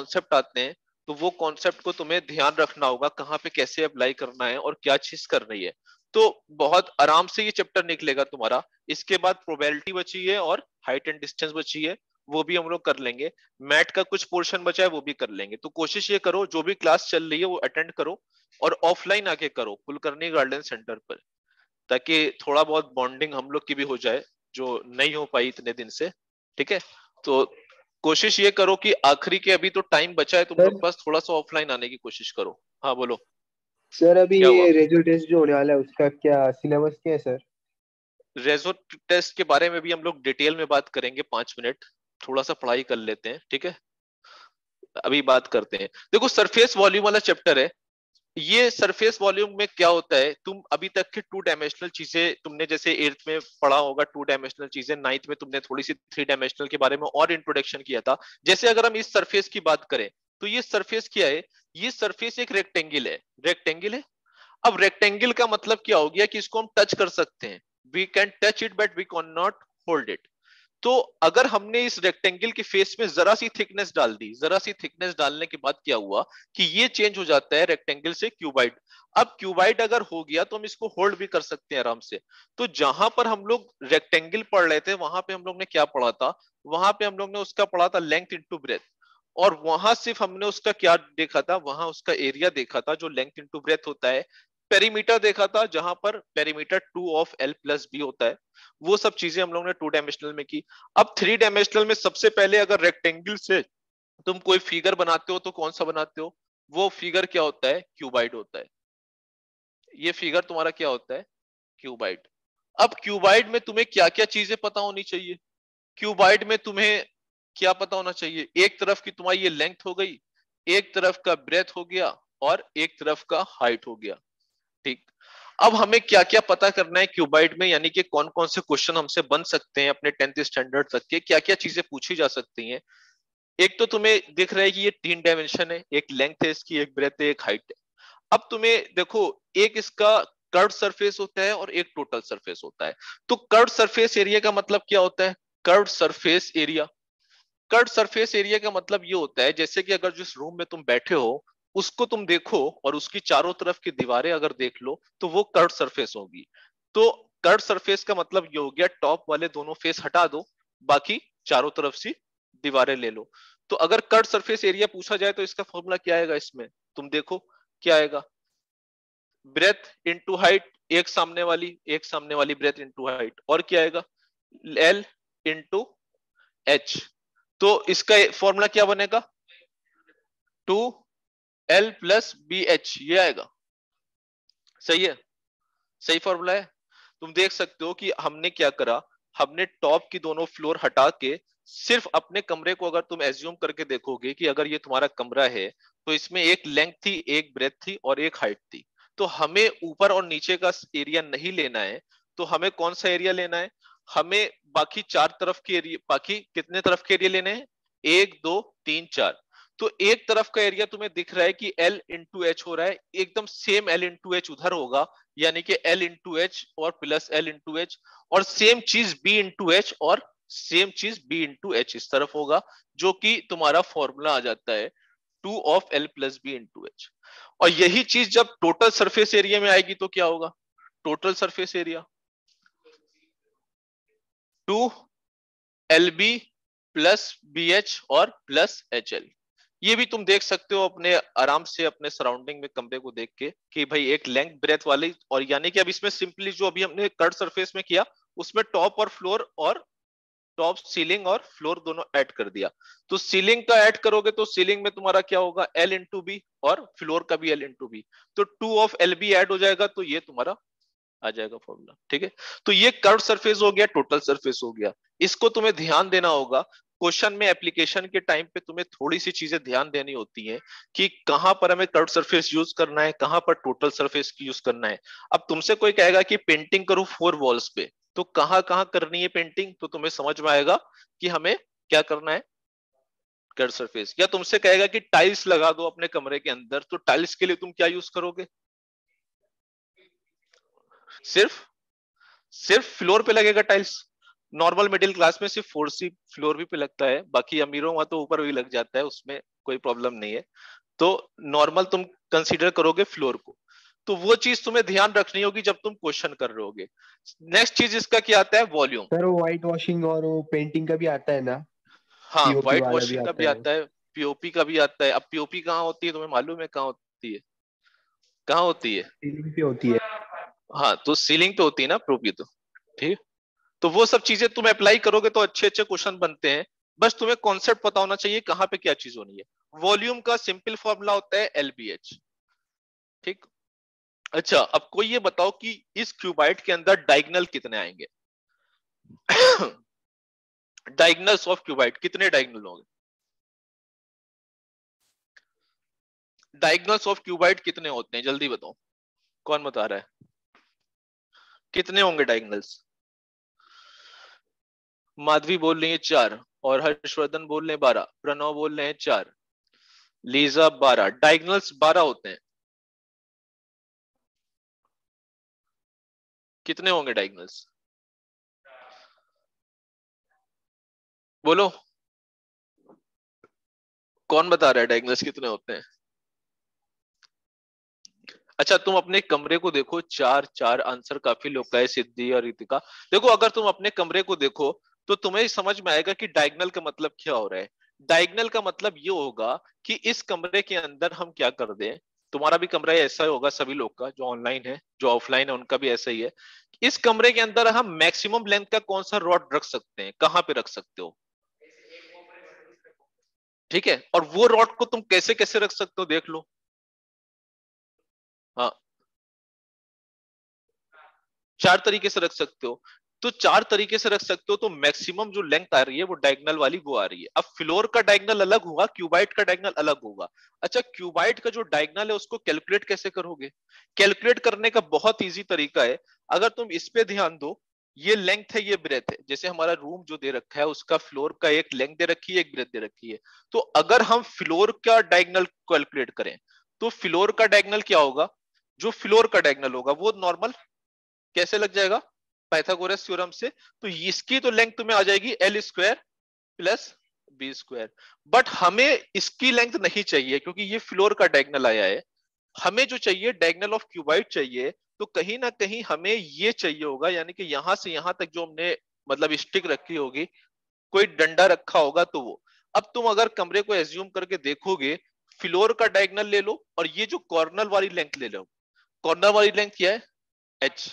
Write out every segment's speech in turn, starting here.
Concept आते हैं तो वो कॉन्सेप्ट को तुम्हें ध्यान रखना होगा, कहाँ पे कैसे अप्लाई करना है और क्या चीज कर रही है। तो बहुत आराम से ये चैप्टर निकलेगा तुम्हारा। इसके बाद प्रोबेबिलिटी बची है और हाइट एंड डिस्टेंस बची है, वो भी हम लोग कर लेंगे। मैथ का कुछ पोर्शन बचा है वो भी कर लेंगे। तो कोशिश ये करो जो भी क्लास चल रही है वो अटेंड करो, और ऑफलाइन आके करो कुलकर्णी गार्डन सेंटर पर, ताकि थोड़ा बहुत बॉन्डिंग हम लोग की भी हो जाए जो नहीं हो पाई इतने दिन से। ठीक है, तो कोशिश ये करो कि आखिरी के अभी तो टाइम बचा है तुम सर लोग पास, थोड़ा सा ऑफलाइन आने की कोशिश करो। हाँ बोलो, सर अभी क्या हुआ? ये रेजो टेस्ट जो होने वाला है उसका क्या सिलेबस क्या है सर? रेजो टेस्ट के बारे में भी हम लोग डिटेल में बात करेंगे, 5 मिनट थोड़ा सा पढ़ाई कर लेते हैं, ठीक है। अभी बात करते हैं। देखो सरफेस वॉल्यूम वाला चैप्टर है। ये सरफेस वॉल्यूम में क्या होता है, तुम अभी तक की टू डायमेंशनल चीजें तुमने जैसे एट्थ में पढ़ा होगा, टू डायमेंशनल चीजें, नाइन्थ में तुमने थोड़ी सी थ्री डायमेंशनल के बारे में और इंट्रोडक्शन किया था। जैसे अगर हम इस सरफेस की बात करें तो ये सरफेस क्या है? ये सरफेस एक रेक्टेंगल है, रेक्टेंगल है। अब रेक्टेंगल का मतलब क्या हो गया कि इसको हम टच कर सकते हैं, we can touch it but we can not hold it. तो अगर हमने इस रेक्टेंगल के फेस में जरा सी थिकनेस डाल दी, जरा सी थिकनेस डालने के बाद क्या हुआ कि ये चेंज हो जाता है रेक्टेंगल से क्यूबाइड। अब क्यूबाइड अगर हो गया तो हम इसको होल्ड भी कर सकते हैं आराम से। तो जहां पर हम लोग रेक्टेंगल पढ़ रहे थे वहां पे हम लोग ने क्या पढ़ा था? वहां पे हम लोग ने उसका पढ़ा था लेंथ इंटू ब्रेथ। और वहां सिर्फ हमने उसका क्या देखा था, वहां उसका एरिया देखा था जो लेंथ इंटू ब्रेथ होता है। पेरीमीटर देखा था जहां पर पेरीमीटर 2 ऑफ L+B होता है। वो सब चीजें हम लोग ने टू डायमेंशनल में की। अब थ्री डायमेंशनल में सबसे पहले अगर रेक्टेंगल से तुम कोई फिगर बनाते हो तो कौन सा बनाते हो? वो फिगर क्या होता है? क्यूबाइड होता है। ये फिगर तुम्हारा क्या होता है? क्यूबाइड। अब क्यूबाइड में तुम्हें क्या क्या चीजें पता होनी चाहिए? क्यूबाइड में तुम्हें क्या पता होना चाहिए? एक तरफ की तुम्हारी ये लेंथ हो गई, एक तरफ का ब्रेथ हो गया, और एक तरफ का हाइट हो गया। ठीक। अब हमें क्या क्या पता करना है क्यूबाइड में, यानी कि कौन कौन से क्वेश्चन हमसे बन सकते हैं अपने 10th स्टैंडर्ड तक के, क्या क्या चीजें पूछी जा सकती हैं। एक तो तुम्हें दिख रहा है कि ये 3 डायमेंशन है, एक लेंथ है इसकी, एक ब्रेथ है, एक हाइट है। अब तुम्हें देखो, एक इसका कर्व सरफेस होता है और एक टोटल सरफेस होता है। तो कर्व सरफेस एरिया का मतलब क्या होता है? Curve surface area, curve surface area का मतलब ये होता है जैसे कि अगर जिस रूम में तुम बैठे हो उसको तुम देखो और उसकी चारों तरफ की दीवारें अगर देख लो तो वो कर्व सरफेस होगी। तो कर्व सरफेस का मतलब ये हो गया टॉप वाले दोनों फेस हटा दो, बाकी चारों तरफ से दीवारें ले लो। तो अगर कर्व सरफेस एरिया पूछा जाए तो इसका फॉर्मूला क्या आएगा इसमें? तुम देखो क्या आएगा। ब्रेथ इंटू हाइट, एक सामने वाली ब्रेथ इंटू हाइट, और क्या आएगा? L into H. तो इसका फॉर्मूला क्या बनेगा? 2L+BH, ये आएगा। सही है, सही फॉर्मूला है। तुम देख सकते हो कि हमने क्या करा, हमने टॉप की दोनों फ्लोर हटा के सिर्फ अपने कमरे को अगर तुम एज्यूम करके देखोगे कि अगर ये तुम्हारा कमरा है तो इसमें एक लेंथ थी, एक ब्रेथ थी और एक हाइट थी। तो हमें ऊपर और नीचे का एरिया नहीं लेना है। तो हमें कौन सा एरिया लेना है? हमें बाकी चार तरफ के एरिया, बाकी कितने तरफ के एरिया लेने हैं? 1 2 3 4। तो एक तरफ का एरिया तुम्हें दिख रहा है कि L×H हो रहा है, एकदम सेम L×H उधर होगा, यानी कि L×H और प्लस L×H, और सेम चीज B×H और सेम चीज B×H इस तरफ होगा, जो कि तुम्हारा फॉर्मूला आ जाता है 2 of L+B×H। और यही चीज जब टोटल सरफेस एरिया में आएगी तो क्या होगा? टोटल सरफेस एरिया 2LB+BH और प्लस HL। ये भी तुम देख सकते हो अपने आराम से अपने सराउंडिंग में कमरे को देख के कि भाई एक लेंथ ब्रेथ वाली, और यानी कि अब इसमें सिंपली जो अभी हमने कर्व सरफेस में किया उसमें टॉप और फ्लोर और टॉप सीलिंग और फ्लोर दोनों ऐड कर दिया। तो सीलिंग का ऐड करोगे तो सीलिंग में तुम्हारा क्या होगा? L×B, और फ्लोर का भी L×B। तो 2 of LB ऐड हो जाएगा, तो ये तुम्हारा आ जाएगा फॉर्मूला। ठीक है, तो ये कर्व सरफेस हो गया, टोटल सरफेस हो गया। इसको तुम्हें ध्यान देना होगा। क्वेश्चन में एप्लीकेशन के टाइम पे तुम्हें थोड़ी सी चीजें ध्यान देनी होती हैं कि कहां पर हमें कर्व सरफेस यूज करना है, कहां पर टोटल सरफेस यूज करना है। अब तुमसे कोई कहेगा कि पेंटिंग करो 4 वॉल्स पे, तो कहां कहां करनी है पेंटिंग, तो तुम्हें समझ में आएगा कि हमें क्या करना है, कर्व सरफेस। या तुमसे कहेगा कि टाइल्स लगा दो अपने कमरे के अंदर, तो टाइल्स के लिए तुम क्या यूज करोगे? सिर्फ सिर्फ फ्लोर पे लगेगा टाइल्स? नॉर्मल मिडिल क्लास में सिर्फ फोर्स ही फ्लोर भी पे लगता है, बाकी अमीरों वहां तो ऊपर भी लग जाता है, उसमें कोई प्रॉब्लम नहीं है। तो नॉर्मल तुम कंसीडर करोगे फ्लोर को, तो वो चीज तुम्हें ध्यान रखनी होगी जब तुम क्वेश्चन कर रहे होगे। नेक्स्ट चीज इसका क्या आता है, वॉल्यूम। सर वो व्हाइट वॉशिंग और वो पेंटिंग का भी आता है ना? हाँ, पीओपी व्हाइट वाला भी वॉशिंग का आता भी है। आता है, पीओपी का भी आता है। अब पीओपी कहाँ होती है तुम्हें मालूम है, कहाँ होती है, कहाँ होती है? सीलिंग पे होती है। हाँ, तो सीलिंग पे होती है ना पीओपी तो। ठीक। तो वो सब चीजें तुम अप्लाई करोगे तो अच्छे अच्छे क्वेश्चन बनते हैं। बस तुम्हें कॉन्सेप्ट पता होना चाहिए कहाँ पे क्या चीज होनी है। वॉल्यूम का सिंपल फॉर्मूला होता है एलबीएच। ठीक। अच्छा, अब कोई ये बताओ कि इस क्यूबाइट के अंदर डायगनल कितने आएंगे? डायगनल्स ऑफ क्यूबाइट कितने डायगनल होंगे? डायगनल्स ऑफ क्यूबाइट कितने होते हैं, जल्दी बताओ, कौन बता रहा है? कितने होंगे डायगनल्स? माधवी बोल रही है 4, और हर्षवर्धन बोल रहे हैं 12, प्रणव बोल रहे हैं 4, लीजा 12। डायगनल्स 12 होते हैं। कितने होंगे डायगनल्स, बोलो, कौन बता रहा है डायगनल्स कितने होते हैं? अच्छा, तुम अपने कमरे को देखो, 4 4 आंसर काफी लोग का है, सिद्धि और रितिका। देखो, अगर तुम अपने कमरे को देखो तो तुम्हें समझ में आएगा कि डायगनल का मतलब क्या हो रहा है। डायगनल का मतलब ये होगा कि इस कमरे के अंदर हम क्या कर दें। तुम्हारा भी कमरा ऐसा ही होगा, सभी लोग का, जो ऑनलाइन है जो ऑफलाइन है उनका भी ऐसा ही है। इस कमरे के अंदर हम मैक्सिमम लेंथ का कौन सा रॉड रख सकते हैं, कहां पे रख सकते हो? ठीक है, और वो रॉड को तुम कैसे कैसे रख सकते हो देख लो। हाँ, 4 तरीके से रख सकते हो। तो 4 तरीके से रख सकते हो, तो मैक्सिमम जो लेंथ आ रही है वो डायगनल वाली वो आ रही है। अब फ्लोर का डायगनल अलग हुआ, क्यूबाइट का डायगनल अलग होगा। अच्छा, क्यूबाइट का जो डायगनल है उसको कैलकुलेट कैसे करोगे? कैलकुलेट करने का बहुत इजी तरीका है। अगर तुम इस पे ध्यान दो, ये लेंथ है ये ब्रेथ है, जैसे हमारा रूम जो दे रखा है उसका फ्लोर का एक लेंथ दे रखी है एक ब्रेथ दे रखी है। तो अगर हम फ्लोर का डायगनल कैलकुलेट करें तो फ्लोर का डायगनल क्या होगा? जो फ्लोर का डायगनल होगा वो नॉर्मल कैसे लग जाएगा, पाइथागोरस थ्योरम से। तो इसकी तो लेंथ तुम्हें आ जाएगी L square plus B square. But हमें इसकी लेंथ नहीं चाहिए क्योंकि ये फ्लोर का डायगनल आया है। हमें जो चाहिए डायगनल ऑफ क्यूबाइट चाहिए। तो कहीं ना कहीं हमें ये चाहिए होगा, यानी कि यहां से यहां तक जो हमने मतलब स्टिक रखी होगी, कोई डंडा रखा होगा तो वो। अब तुम अगर कमरे को एज्यूम करके देखोगे, फ्लोर का डायगनल ले लो और ये जो कॉर्नर वाली लेंथ ले लो। कॉर्नर वाली लेंथ क्या है? एच।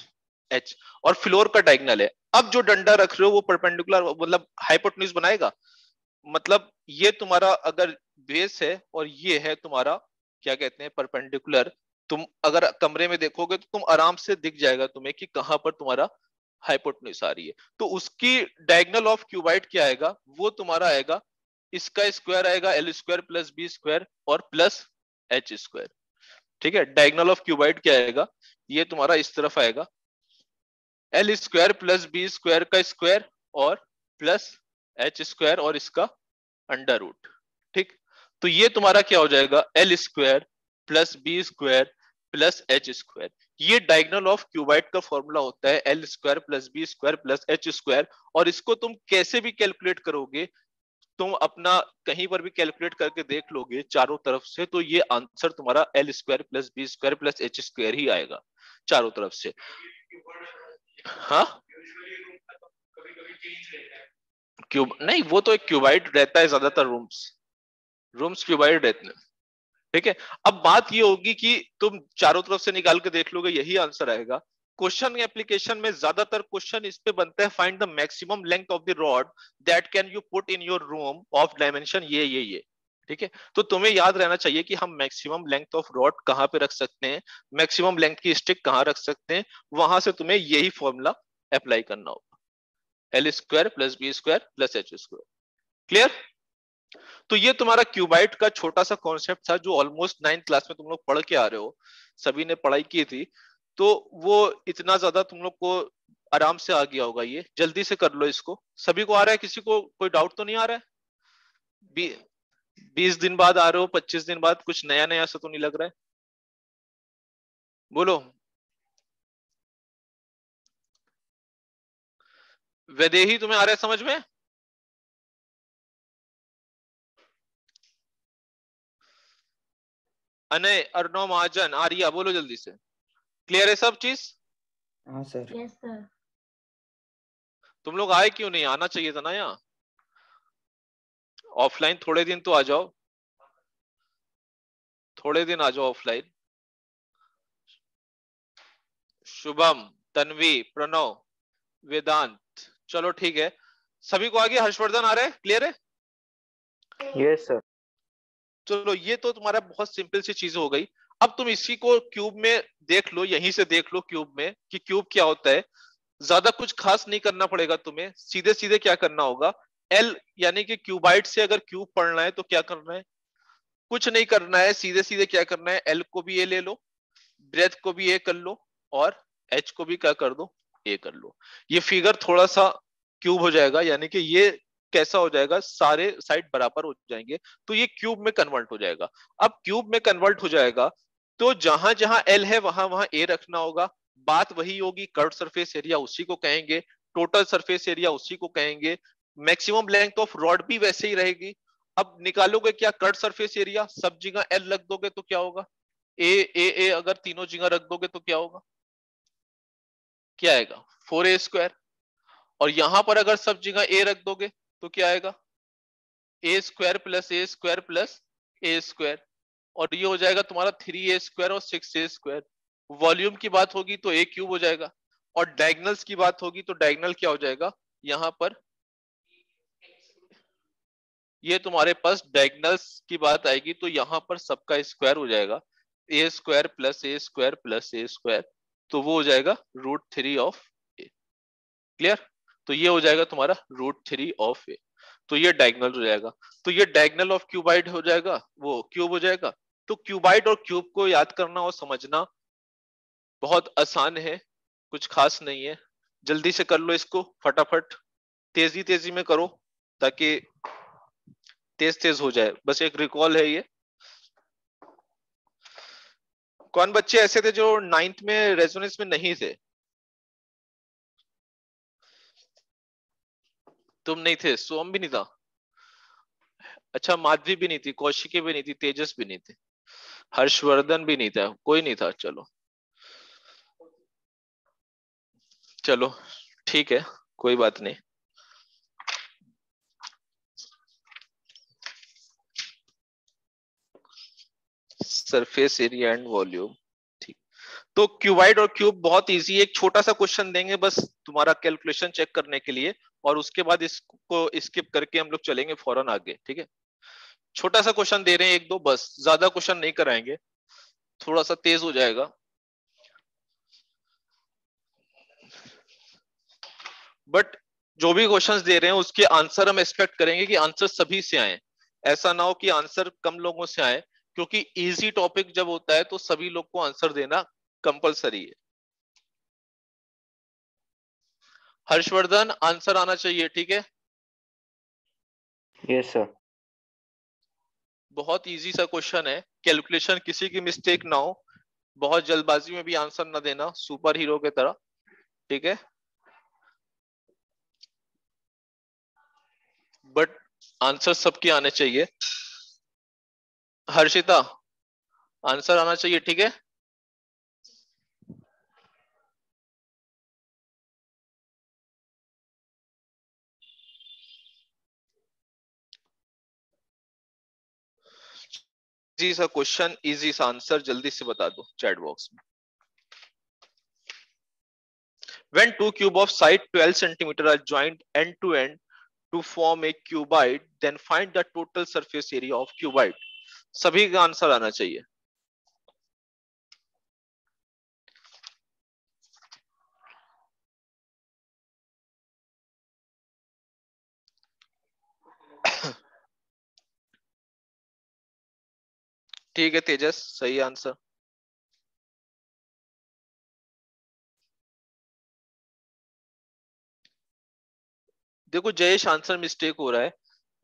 एच। और फ्लोर का डायगनल है। अब जो डंडा रख रहे हो वो परपेंडिकुलर मतलब हाइपोटेन्यूज बनाएगा। मतलब ये तुम्हारा अगर बेस है और ये है तुम्हारा क्या कहते हैं परपेंडिकुलर। तुम अगर कमरे में देखोगे तो तुम आराम से दिख जाएगा तुम्हें कि कहां पर तुम्हारा हाइपोटेन्यूज आ रही है। तो उसकी डायगनल ऑफ क्यूबाइट क्या आएगा, वो तुम्हारा आएगा, इसका स्क्वायर आएगा L square plus B square और प्लस एच स्क्वायर। ठीक है, डायगनल ऑफ क्यूबाइट क्या आएगा, ये तुम्हारा इस तरफ आएगा, L square plus B square का स्क्वायर और प्लस एच स्क्वायर और इसका अंडर रूट। ठीक। तो ये तुम्हारा क्या हो जाएगा, L square plus B square plus H square. ये डायगनल ऑफ क्यूबाइट का फॉर्मूला होता है, L square plus B square plus H square. और इसको तुम कैसे भी कैलकुलेट करोगे, तुम अपना कहीं पर भी कैलकुलेट करके देख लोगे चारों तरफ से, तो ये आंसर तुम्हारा L square plus B square plus H square ही आएगा चारों तरफ से। हाँ, क्यूब नहीं, वो तो एक क्यूबाइड रहता है ज्यादातर रूम्स, रूम्स क्यूबाइड रहते हैं। ठीक है। अब बात ये होगी कि तुम चारों तरफ से निकाल के देख लोगे यही आंसर आएगा। क्वेश्चन एप्लीकेशन में ज्यादातर क्वेश्चन इस पे बनता है, find the maximum length of the rod that can you put in your room of dimension ये। ठीक है। तो तुम्हें याद रहना चाहिए कि हम मैक्सिमम लेंथ ऑफ रॉड कहां पे रख सकते हैं, मैक्सिमम लेंथ की स्टिक कहां रख सकते हैं। वहां से तुम्हें यही फॉर्मूला अप्लाई करना होगा, L square plus B square plus H square. Clear? तो ये तुम्हारा क्यूबाइट का छोटा सा कॉन्सेप्ट था जो ऑलमोस्ट 9th क्लास में तुम लोग पढ़ के आ रहे हो, सभी ने पढ़ाई की थी। तो वो इतना ज्यादा तुम लोग को आराम से आ गया होगा, ये जल्दी से कर लो इसको। सभी को आ रहा है, किसी को कोई डाउट तो नहीं आ रहा है? 20 दिन बाद आ रहे हो, 25 दिन बाद, कुछ नया नया सा तो नहीं लग रहा है? बोलो। वैदेही तुम्हें आ रहा है समझ में? अनय, अर्णव, महाजन, आर्या, बोलो जल्दी से। क्लियर है सब चीज? हाँ सर। Yes sir. तुम लोग आए क्यों नहीं? आना चाहिए था ना यहाँ। ऑफलाइन थोड़े दिन तो आ जाओ, थोड़े दिन आ जाओ ऑफलाइन। शुभम, तन्वी, प्रणव, वेदांत, चलो ठीक है। सभी को आगे हर्षवर्धन आ रहा है? क्लियर है? Yes sir. चलो ये तो तुम्हारा बहुत सिंपल सी चीज हो गई। अब तुम इसी को क्यूब में देख लो, यहीं से देख लो क्यूब में कि क्यूब क्या होता है। ज्यादा कुछ खास नहीं करना पड़ेगा तुम्हें, सीधे सीधे क्या करना होगा, एल यानी कि क्यूबाइट से अगर क्यूब पढ़ना है तो क्या करना है, कुछ नहीं करना है, सीधे सीधे क्या करना है, एल को भी ए ले लो, ब्रेथ को भी ए कर लो, और एच को भी क्या कर दो, ए कर लो। ये फिगर थोड़ा सा क्यूब हो जाएगा, यानी कि ये कैसा हो जाएगा, सारे साइड बराबर हो जाएंगे, तो ये क्यूब में कन्वर्ट हो जाएगा। अब क्यूब में कन्वर्ट हो जाएगा तो जहां जहां एल है वहां वहां ए रखना होगा। बात वही होगी, कर्व सरफेस एरिया उसी को कहेंगे, टोटल सरफेस एरिया उसी को कहेंगे, मैक्सिमम लेंथ ऑफ रॉड भी वैसे ही रहेगी। अब निकालोगे क्या कर्व सरफेस एरिया, सब जगह एल रख दोगे तो क्या होगा, ए अगर तीनों जगह रख दोगे तो क्या होगा, क्या आएगा, 4a²। और यहां पर अगर सब जगह ए रख दोगे तो क्या आएगा, a² + a² + a²। और ये हो जाएगा तुम्हारा 3a² और 6a²। वॉल्यूम की बात होगी तो a³ हो जाएगा, और डायगनल्स की बात होगी तो डायगनल क्या हो जाएगा, यहां पर ये तुम्हारे पास डायगनल्स की बात आएगी तो यहां पर सबका स्क्वायर हो जाएगा, a² + a² + a², तो वो हो जाएगा √3 ऑफ ए। क्लियर? तो ये हो जाएगा तुम्हारा √3 ऑफ ए, तो ये डायगनल हो जाएगा। तो ये डायगनल ऑफ क्यूबाइड हो जाएगा, वो क्यूब हो जाएगा। तो क्यूबाइड और क्यूब को याद करना और समझना बहुत आसान है, कुछ खास नहीं है। जल्दी से कर लो इसको फटाफट, तेजी तेजी में करो ताकि तेज तेज हो जाए, बस एक रिकॉल है ये। कौन बच्चे ऐसे थे जो 9th में रेजोनेंस में नहीं थे? तुम नहीं थे, सोम भी नहीं था, अच्छा माधवी भी नहीं थी, कौशिकी भी नहीं थी, तेजस भी नहीं थे, हर्षवर्धन भी नहीं था, कोई नहीं था। चलो चलो ठीक है, कोई बात नहीं। सरफेस एरिया एंड वॉल्यूम, ठीक। तो क्यूबाइड और क्यूब बहुत इजी, एक छोटा सा क्वेश्चन देंगे बस तुम्हारा कैलकुलेशन चेक करने के लिए, और उसके बाद इसको स्किप करके हम लोग चलेंगे फौरन आगे, ठीक है। छोटा सा क्वेश्चन दे रहे हैं एक दो बस, ज्यादा क्वेश्चन नहीं कराएंगे, थोड़ा सा तेज हो जाएगा। बट जो भी क्वेश्चंस दे रहे हैं उसके आंसर हम एक्सपेक्ट करेंगे कि आंसर सभी से आए, ऐसा ना हो कि आंसर कम लोगों से आए, क्योंकि इजी टॉपिक जब होता है तो सभी लोग को आंसर देना कंपलसरी है। हर्षवर्धन आंसर आना चाहिए, ठीक है। Yes sir. बहुत इजी सा क्वेश्चन है, कैलकुलेशन किसी की मिस्टेक ना हो, बहुत जल्दबाजी में भी आंसर ना देना सुपर हीरो की तरह, ठीक है। बट आंसर सबके आने चाहिए। हर्षिता आंसर आना चाहिए, ठीक है। इजी सा क्वेश्चन, इजी सा आंसर, जल्दी से बता दो चैट बॉक्स में। When two cube of side 12 centimeter are joined end to end to form a cuboid, then find the total surface area of cuboid. सभी का आंसर आना चाहिए। ठीक है तेजस, सही आंसर। देखो जयेश आंसर मिस्टेक हो रहा है,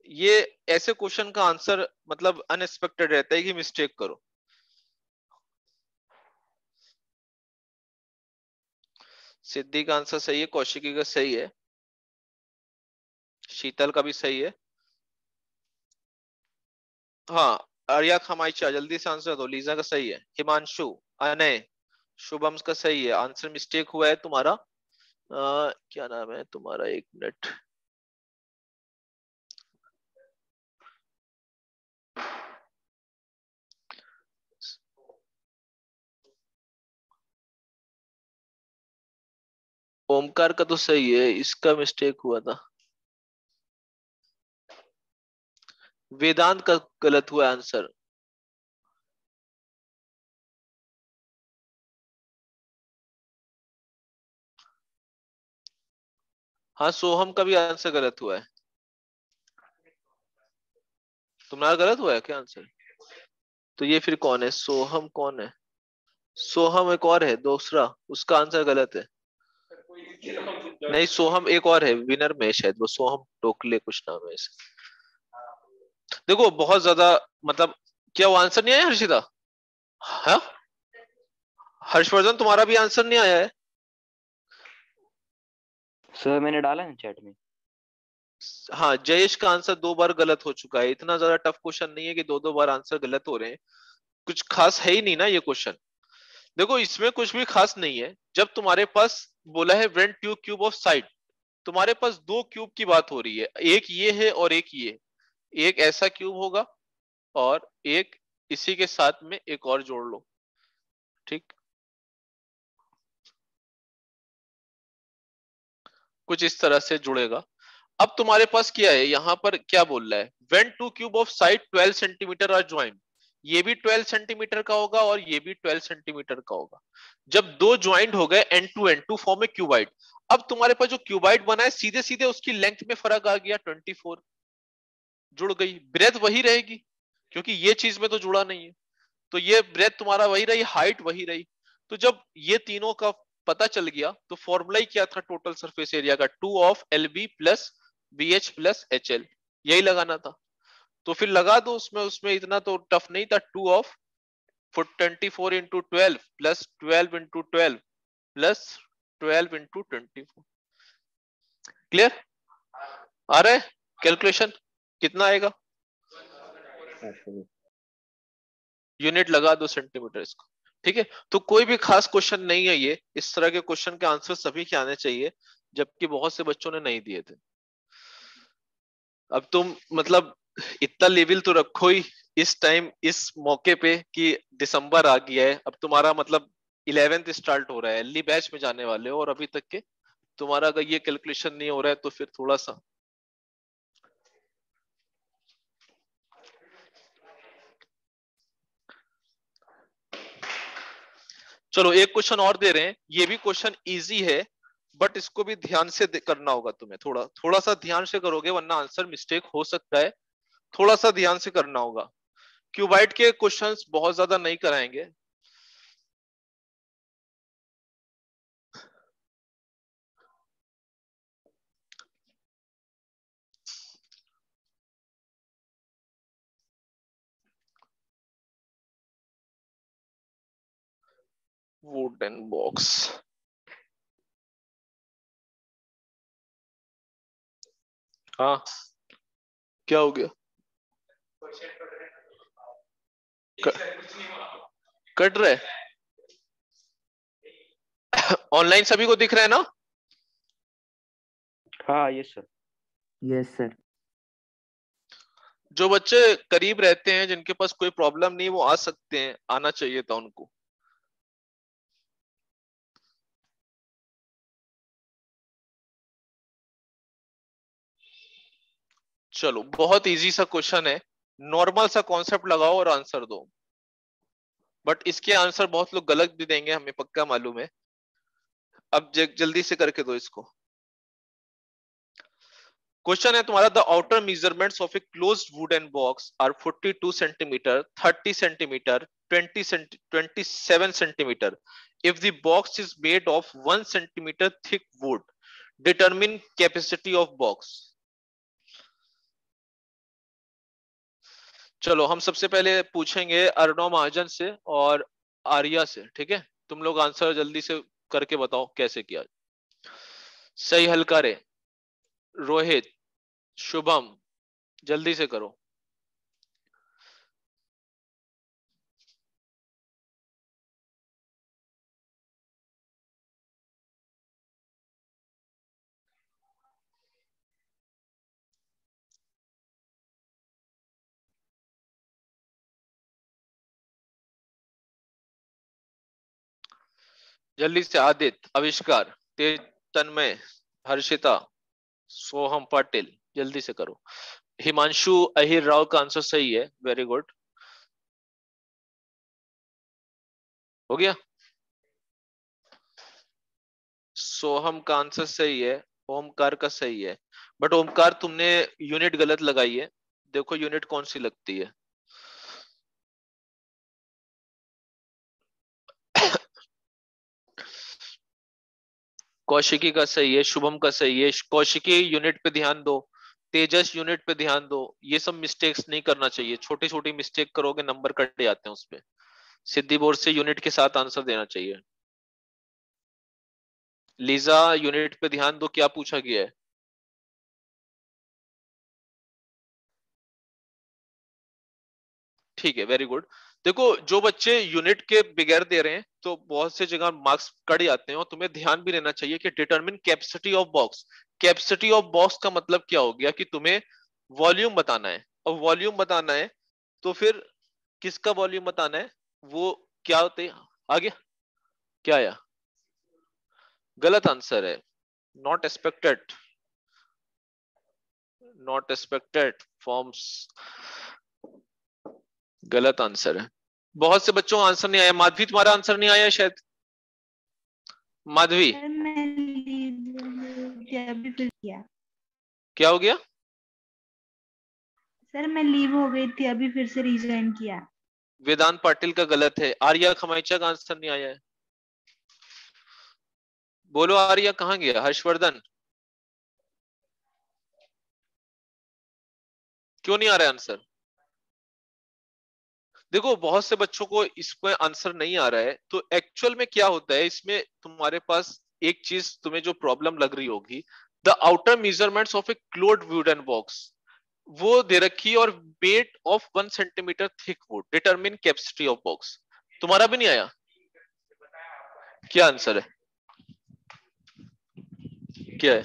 ये ऐसे क्वेश्चन का आंसर मतलब अनएक्सपेक्टेड रहता है कि मिस्टेक करो। सिद्धि का आंसर सही है, कौशिकी का सही है, शीतल का भी सही है। हाँ, आर्या खमाइचा जल्दी से आंसर दो। लीजा का सही है। हिमांशु, अनय, शुभम का सही है। आंसर मिस्टेक हुआ है तुम्हारा। क्या नाम है तुम्हारा, एक मिनट। ओमकार का तो सही है, इसका मिस्टेक हुआ था। वेदांत का गलत हुआ आंसर। हाँ, सोहम का भी आंसर गलत हुआ है। तुम्हारा गलत हुआ है क्या आंसर? तो ये फिर कौन है? सोहम कौन है? सोहम एक और है दूसरा, उसका आंसर गलत है। नहीं, सोहम एक और है, विनर में है शायद वो, सोहम टोकले कुछ नाम है इसका। देखो बहुत ज्यादा, मतलब क्या वो आंसर नहीं आया हर्षिता? हाँ, हर्षवर्धन तुम्हारा भी आंसर नहीं आया है? सर मैंने डाला ना चैट में। हाँ, जयेश का आंसर 2 बार गलत हो चुका है। इतना ज्यादा टफ क्वेश्चन नहीं है कि 2-2 बार आंसर गलत हो रहे हैं। कुछ खास है ही नहीं ना ये क्वेश्चन। देखो इसमें कुछ भी खास नहीं है। जब तुम्हारे पास बोला है when two cube of side, तुम्हारे पास 2 क्यूब की बात हो रही है। एक ये है और एक ये। एक ऐसा क्यूब होगा और एक इसी के साथ में एक और जोड़ लो। ठीक, कुछ इस तरह से जुड़ेगा। अब तुम्हारे पास क्या है, यहां पर क्या बोल रहा है? When two cube of side 12 centimetre are joint. ये भी 12 सेंटीमीटर का होगा और ये भी 12 सेंटीमीटर का होगा। जब दो ज्वाइंट हो गए and to form a cuboid. अब तुम्हारे पास जो क्यूबाइड बना है, सीधे सीधे उसकी लेंथ में फर्क आ गया, 24 जुड़ गई। ब्रेथ वही रहेगी क्योंकि ये चीज में तो जुड़ा नहीं है। तो ये ब्रेथ तुम्हारा वही रही, हाइट वही रही। तो जब ये तीनों का पता चल गया तो फॉर्मूला ही क्या था टोटल सरफेस एरिया का? 2 of LB plus BH plus HL, यही लगाना था। तो फिर लगा दो उसमें, उसमें इतना तो टफ नहीं था। 2 of 24 into 12 plus 12 into 12 plus 12 into 24। Clear? आ रहा है कैलकुलेशन? कितना आएगा? यूनिट लगा दो सेंटीमीटर इसको। ठीक है, तो कोई भी खास क्वेश्चन नहीं है ये। इस तरह के क्वेश्चन के आंसर सभी के आने चाहिए, जबकि बहुत से बच्चों ने नहीं दिए थे। अब तुम मतलब इतना लेवल तो रखो ही इस टाइम, इस मौके पे कि दिसंबर आ गया है। अब तुम्हारा मतलब 11th स्टार्ट हो रहा है, एली बैच में जाने वाले हो, और अभी तक के तुम्हारा अगर ये कैलकुलेशन नहीं हो रहा है तो फिर थोड़ा सा। चलो एक क्वेश्चन और दे रहे हैं। ये भी क्वेश्चन इजी है, बट इसको भी ध्यान से करना होगा तुम्हें। थोड़ा थोड़ा सा ध्यान से करोगे वरना आंसर मिस्टेक हो सकता है। थोड़ा सा ध्यान से करना होगा। क्यूबाइट के क्वेश्चंस बहुत ज्यादा नहीं कराएंगे। वुडन बॉक्स, हाँ क्या हो गया? कट रहा है? ऑनलाइन सभी को दिख रहा है ना? हाँ यस सर। Yes sir. जो बच्चे करीब रहते हैं, जिनके पास कोई प्रॉब्लम नहीं, वो आ सकते हैं, आना चाहिए था उनको। चलो बहुत इजी सा क्वेश्चन है। नॉर्मल सा कॉन्सेप्ट लगाओ और आंसर दो। बट इसके आंसर बहुत लोग गलत भी देंगे, हमें पक्का मालूम है। अब जल्दी से करके दो इसको। क्वेश्चन है तुम्हारा, the outer measurements of a closed wooden box are 42 centimetre, 30 centimetre, 27 centimetre. If the box is made of 1 centimetre thick wood, determine capacity of box. चलो हम सबसे पहले पूछेंगे अर्णव महाजन से और आर्या से। ठीक है, तुम लोग आंसर जल्दी से करके बताओ कैसे किया। सही हल्का रे, रोहित, शुभम जल्दी से करो। जल्दी से आदित्य, आविष्कार, तेज, तन्मय, हर्षिता, सोहम पाटिल, जल्दी से करो। हिमांशु अहिर राव का आंसर सही है, वेरी गुड। हो गया। सोहम का आंसर सही है, ओमकार का सही है, बट ओमकार तुमने यूनिट गलत लगाई है। देखो यूनिट कौन सी लगती है। कौशिकी का सही है, शुभम का सही है। कौशिकी यूनिट पे ध्यान दो, तेजस यूनिट पे ध्यान दो। ये सब मिस्टेक्स नहीं करना चाहिए, छोटी छोटी मिस्टेक करोगे नंबर कट जाते हैं उसपे। सिद्धि बोर्ड से यूनिट के साथ आंसर देना चाहिए। लीजा यूनिट पे ध्यान दो, क्या पूछा गया है। ठीक है, वेरी गुड। देखो जो बच्चे यूनिट के बगैर दे रहे हैं तो बहुत से जगह मार्क्स कट जाते हैं, और तुम्हें ध्यान भी रहना चाहिए कि determine capacity of box. Capacity of box का मतलब क्या हो गया कि तुम्हें वॉल्यूम बताना है, और वॉल्यूम बताना है तो फिर किसका वॉल्यूम बताना है, वो क्या होते हैं आगे। क्या आया, गलत आंसर है, not expected, not expected forms, गलत आंसर है। बहुत से बच्चों का आंसर नहीं आया। माधवी तुम्हारा आंसर नहीं आया शायद। माधवी सर मैं अभी फिर किया। क्या हो गया। सर मैं लीव हो गई थी, अभी फिर से रिजाइन किया। वेदांत पाटिल का गलत है। आर्या खमाइचा का आंसर नहीं आया है। बोलो आर्या कहाँ गया। हर्षवर्धन क्यों नहीं आ रहा है आंसर। देखो बहुत से बच्चों को इसमें आंसर नहीं आ रहा है, तो एक्चुअल में क्या होता है इसमें, तुम्हारे पास एक चीज तुम्हें जो प्रॉब्लम लग रही होगी, the outer measurements of a closed wooden box वो दे रखी है, और weight of 1 centimetre thick wood determine capacity of box. तुम्हारा भी नहीं आया, क्या आंसर है, क्या है।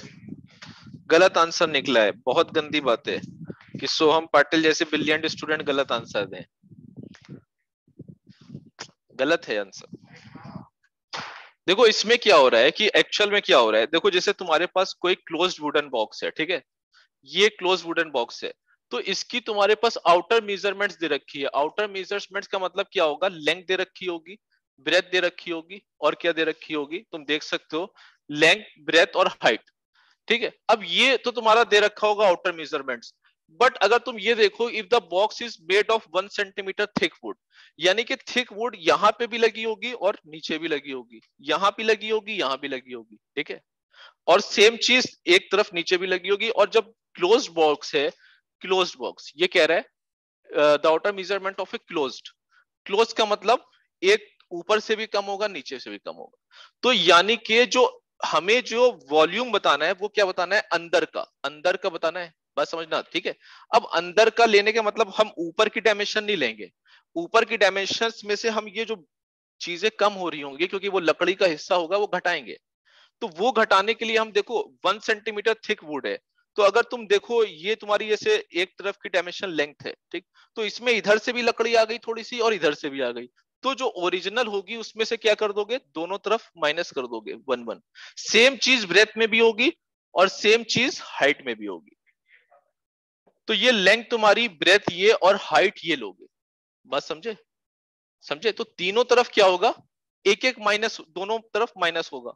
गलत आंसर निकला है, बहुत गंदी बात है कि सोहम पाटिल जैसे ब्रिलियंट स्टूडेंट गलत आंसर दें। गलत है आंसर। देखो इसमें क्या हो रहा है कि एक्चुअल में क्या हो रहा है, देखो जैसे तुम्हारे पास कोई क्लोज्ड वुडन बॉक्स है, ठीक है, ये क्लोज वुडन बॉक्स है, तो इसकी तुम्हारे पास आउटर मेजरमेंट्स दे रखी है। आउटर मेजरमेंट्स का मतलब क्या होगा, लेंथ दे रखी होगी, ब्रेथ दे रखी होगी, और क्या दे रखी होगी तुम देख सकते हो, लेंथ, ब्रेथ और हाइट। ठीक है, अब ये तो तुम्हारा दे रखा होगा आउटर मेजरमेंट्स, बट अगर तुम ये देखो, if the box is made of 1 centimetre thick would, यानी कि थिक वुड यहाँ पे भी लगी होगी और नीचे भी लगी होगी, यहाँ भी लगी होगी, यहाँ भी लगी होगी, ठीक है, और सेम चीज एक तरफ नीचे भी लगी होगी। और जब क्लोज्ड बॉक्स है, क्लोज्ड बॉक्स ये कह रहा है the outer measurement of a closed, close का मतलब एक ऊपर से भी कम होगा, नीचे से भी कम होगा। तो यानी कि जो हमें जो वॉल्यूम बताना है वो क्या बताना है, अंदर का, अंदर का बताना है, बस समझना, ठीक है। अब अंदर का लेने का मतलब हम ऊपर की डायमेंशन नहीं लेंगे, ऊपर की डायमेंशंस में से हम ये जो चीजें कम हो रही होंगी क्योंकि वो लकड़ी का हिस्सा होगा वो घटाएंगे। तो वो घटाने के लिए हम देखो 1 सेंटीमीटर थिक वुड है, तो अगर तुम देखो ये तुम्हारी जैसे एक तरफ की डायमेंशन लेंथ है, ठीक, तो इसमें इधर से भी लकड़ी आ गई थोड़ी सी और इधर से भी आ गई, तो जो ओरिजिनल होगी उसमें से क्या कर दोगे, दोनों तरफ माइनस कर दोगे 1 1। सेम चीज ब्रेथ में भी होगी और सेम चीज हाइट में भी होगी। तो ये लेंथ तुम्हारी, ब्रेथ ये और हाइट ये लोगे, बस समझे, समझे। तो तीनों तरफ क्या होगा, एक एक माइनस, दोनों तरफ माइनस होगा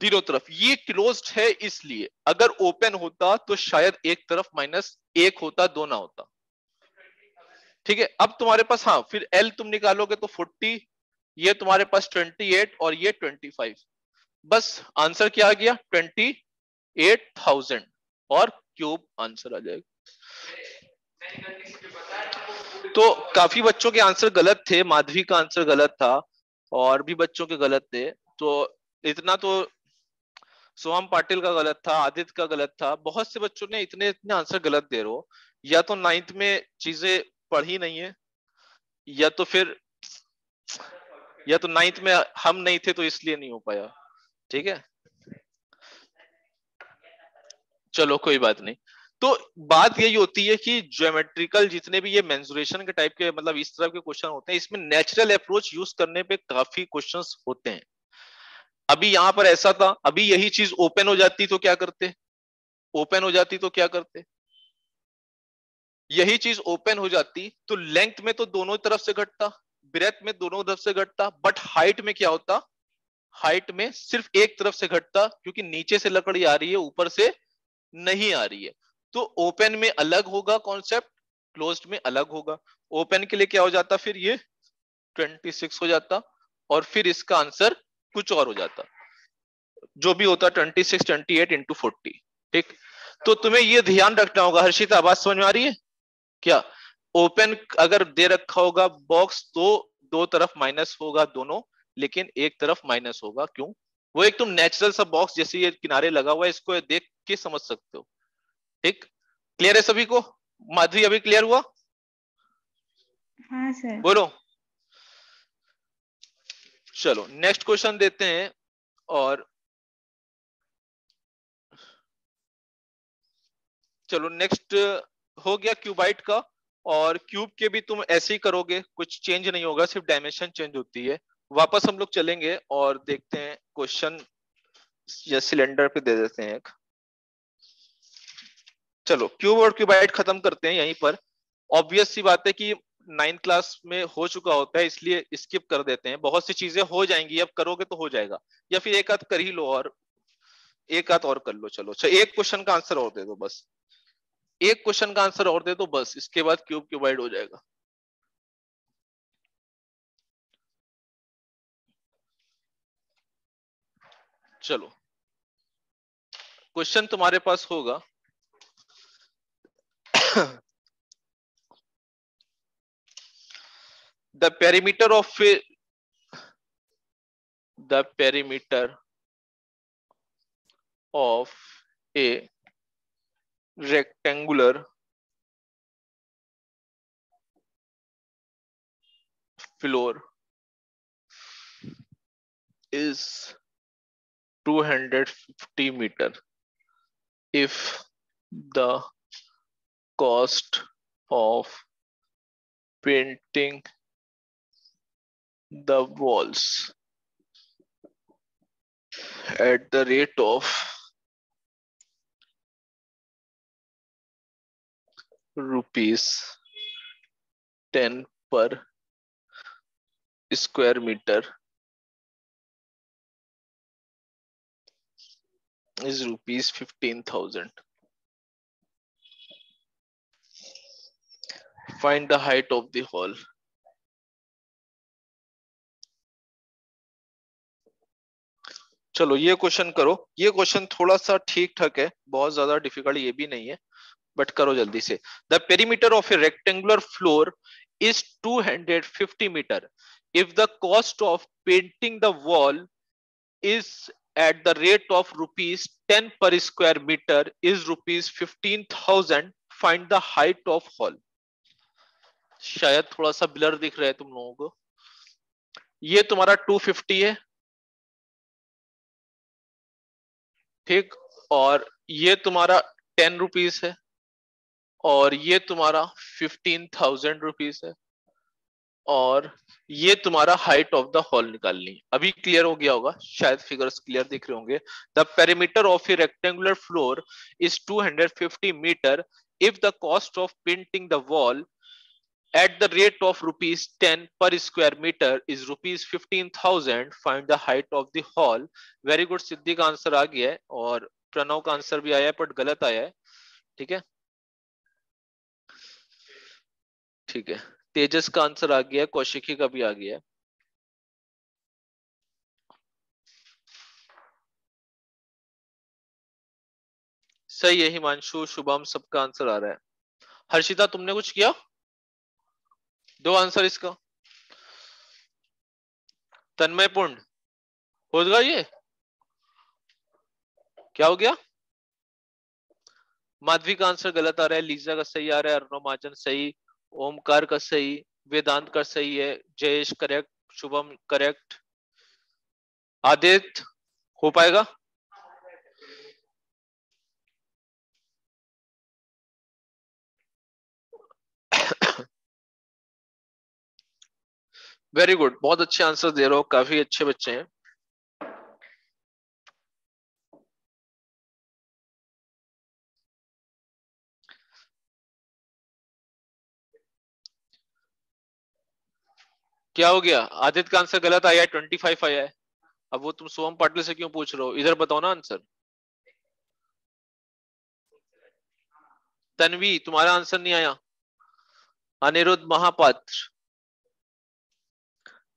तीनों तरफ। ये क्लोज्ड है इसलिए, अगर ओपन होता तो शायद एक तरफ माइनस एक होता, दो ना होता, ठीक है। अब तुम्हारे पास, हाँ, फिर एल तुम निकालोगे तो 40, ये तुम्हारे पास 28 और ये 25, बस आंसर क्या आ गया 28,000 और क्यूब आंसर आ जाएगा। तो काफी बच्चों के आंसर गलत थे, माधवी का आंसर गलत था और भी बच्चों के गलत थे, तो इतना तो सोहम पाटिल का गलत था, आदित्य का गलत था, बहुत से बच्चों ने इतने इतने आंसर गलत दे रहे हो। या तो नाइन्थ में चीजें पढ़ी नहीं है, या तो फिर या तो नाइन्थ में हम नहीं थे तो इसलिए नहीं हो पाया। ठीक है, चलो कोई बात नहीं। तो बात यही होती है कि ज्योमेट्रिकल जितने भी ये मेंसुरेशन के टाइप के मतलब इस तरह के क्वेश्चन होते हैं, इसमें नेचुरल अप्रोच यूज करने पे काफी क्वेश्चंस होते हैं। अभी यहां पर ऐसा था, अभी यही चीज ओपन हो जाती तो क्या करते, ओपन हो जाती तो क्या करते, यही चीज ओपन हो जाती तो लेंथ में तो दोनों तरफ से घटता, ब्रेथ में दोनों तरफ से घटता, बट हाइट में क्या होता, हाइट में सिर्फ एक तरफ से घटता, क्योंकि नीचे से लकड़ी आ रही है ऊपर से नहीं आ रही है। तो ओपन में अलग होगा कॉन्सेप्ट, क्लोज्ड में अलग होगा। ओपन के लिए क्या हो जाता, फिर ये 26 हो जाता, और फिर इसका आंसर कुछ और हो जाता, जो भी होता 26 28 इंटू 40। ठीक, तो तुम्हें ये ध्यान रखना होगा। हर्षिता आवाज समझ में आ रही है क्या? ओपन अगर दे रखा होगा बॉक्स तो दो तरफ माइनस होगा दोनों, लेकिन एक तरफ माइनस होगा, क्यों? वो एक तुम नेचुरल सा बॉक्स जैसे ये किनारे लगा हुआ है, इसको देख के समझ सकते हो। ठीक, क्लियर है सभी को? माधवी अभी क्लियर हुआ? हाँ सर। बोलो। चलो नेक्स्ट क्वेश्चन देते हैं। और चलो नेक्स्ट हो गया क्यूबाइट का। और क्यूब के भी तुम ऐसे ही करोगे, कुछ चेंज नहीं होगा, सिर्फ डायमेंशन चेंज होती है। वापस हम लोग चलेंगे और देखते हैं क्वेश्चन, या सिलेंडर पे दे देते हैं एक। चलो क्यूब और क्यूबाइट खत्म करते हैं यहीं पर। ऑब्वियस सी बात है कि 9th क्लास में हो चुका होता है, इसलिए स्किप कर देते हैं। बहुत सी चीजें हो जाएंगी, अब करोगे तो हो जाएगा, या फिर एक आध कर ही लो, और एक आध और कर लो। चलो एक क्वेश्चन का आंसर और दे दो बस, एक क्वेश्चन का आंसर और दे दो बस, इसके बाद क्यूब क्यूबाइड हो जाएगा। चलो क्वेश्चन तुम्हारे पास होगा the perimeter of the perimeter of a rectangular floor is 250 meter if the cost of painting the walls at the rate of ₹10 per square meter is ₹15,000. Find the height of the hall. चलो ये question करो। ये question थोड़ा सा ठीक ठाक है, बहुत ज्यादा डिफिकल्ट ये भी नहीं है, बट करो जल्दी से। The perimeter of a rectangular floor is 250 metre if the cost of painting the wall is at the rate of ₹10 per square meter is ₹15,000. Find the height of hall. शायद थोड़ा सा ब्लर दिख रहा है तुम लोगों को। ये तुम्हारा 250 है, ठीक, और ये तुम्हारा ₹10 है, और ये तुम्हारा ₹15,000 है, और ये तुम्हारा हाइट ऑफ द हॉल निकालनी है। अभी क्लियर हो गया होगा, शायद फिगर्स क्लियर दिख रहे होंगे। The perimeter of a rectangular floor is 250 metre if the cost of painting the wall at the rate of ₹10 per square meter is ₹15,000. Find the height of the hall. Very good, सिद्धि का answer आ गया है, और प्रणव का answer भी आया है but गलत आया है। ठीक है, ठीक है, तेजस का आंसर आ गया है, कौशिकी का भी आ गया है। सही है, हिमांशु शुभम सबका आंसर आ रहा है। हर्षिता तुमने कुछ किया? दो आंसर इसका। तन्मय पूर्ण होगा ये? क्या हो गया? माधवी का आंसर गलत आ रहा है, लीजा का सही आ रहा है, अर्णव महाजन सही, ओमकार का सही, वेदांत का सही है, जयेश करेक्ट, शुभम करेक्ट, आदित्य हो पाएगा? वेरी गुड, बहुत अच्छे आंसर दे रहे हो, काफी अच्छे बच्चे हैं। क्या हो गया? आदित्य का आंसर गलत आया है, 25 आया है। अब वो तुम सोहम पाटिल से क्यों पूछ रहे हो? इधर बताओ ना आंसर। तन्वी तुम्हारा आंसर नहीं आया। अनिरुद्ध महापात्र,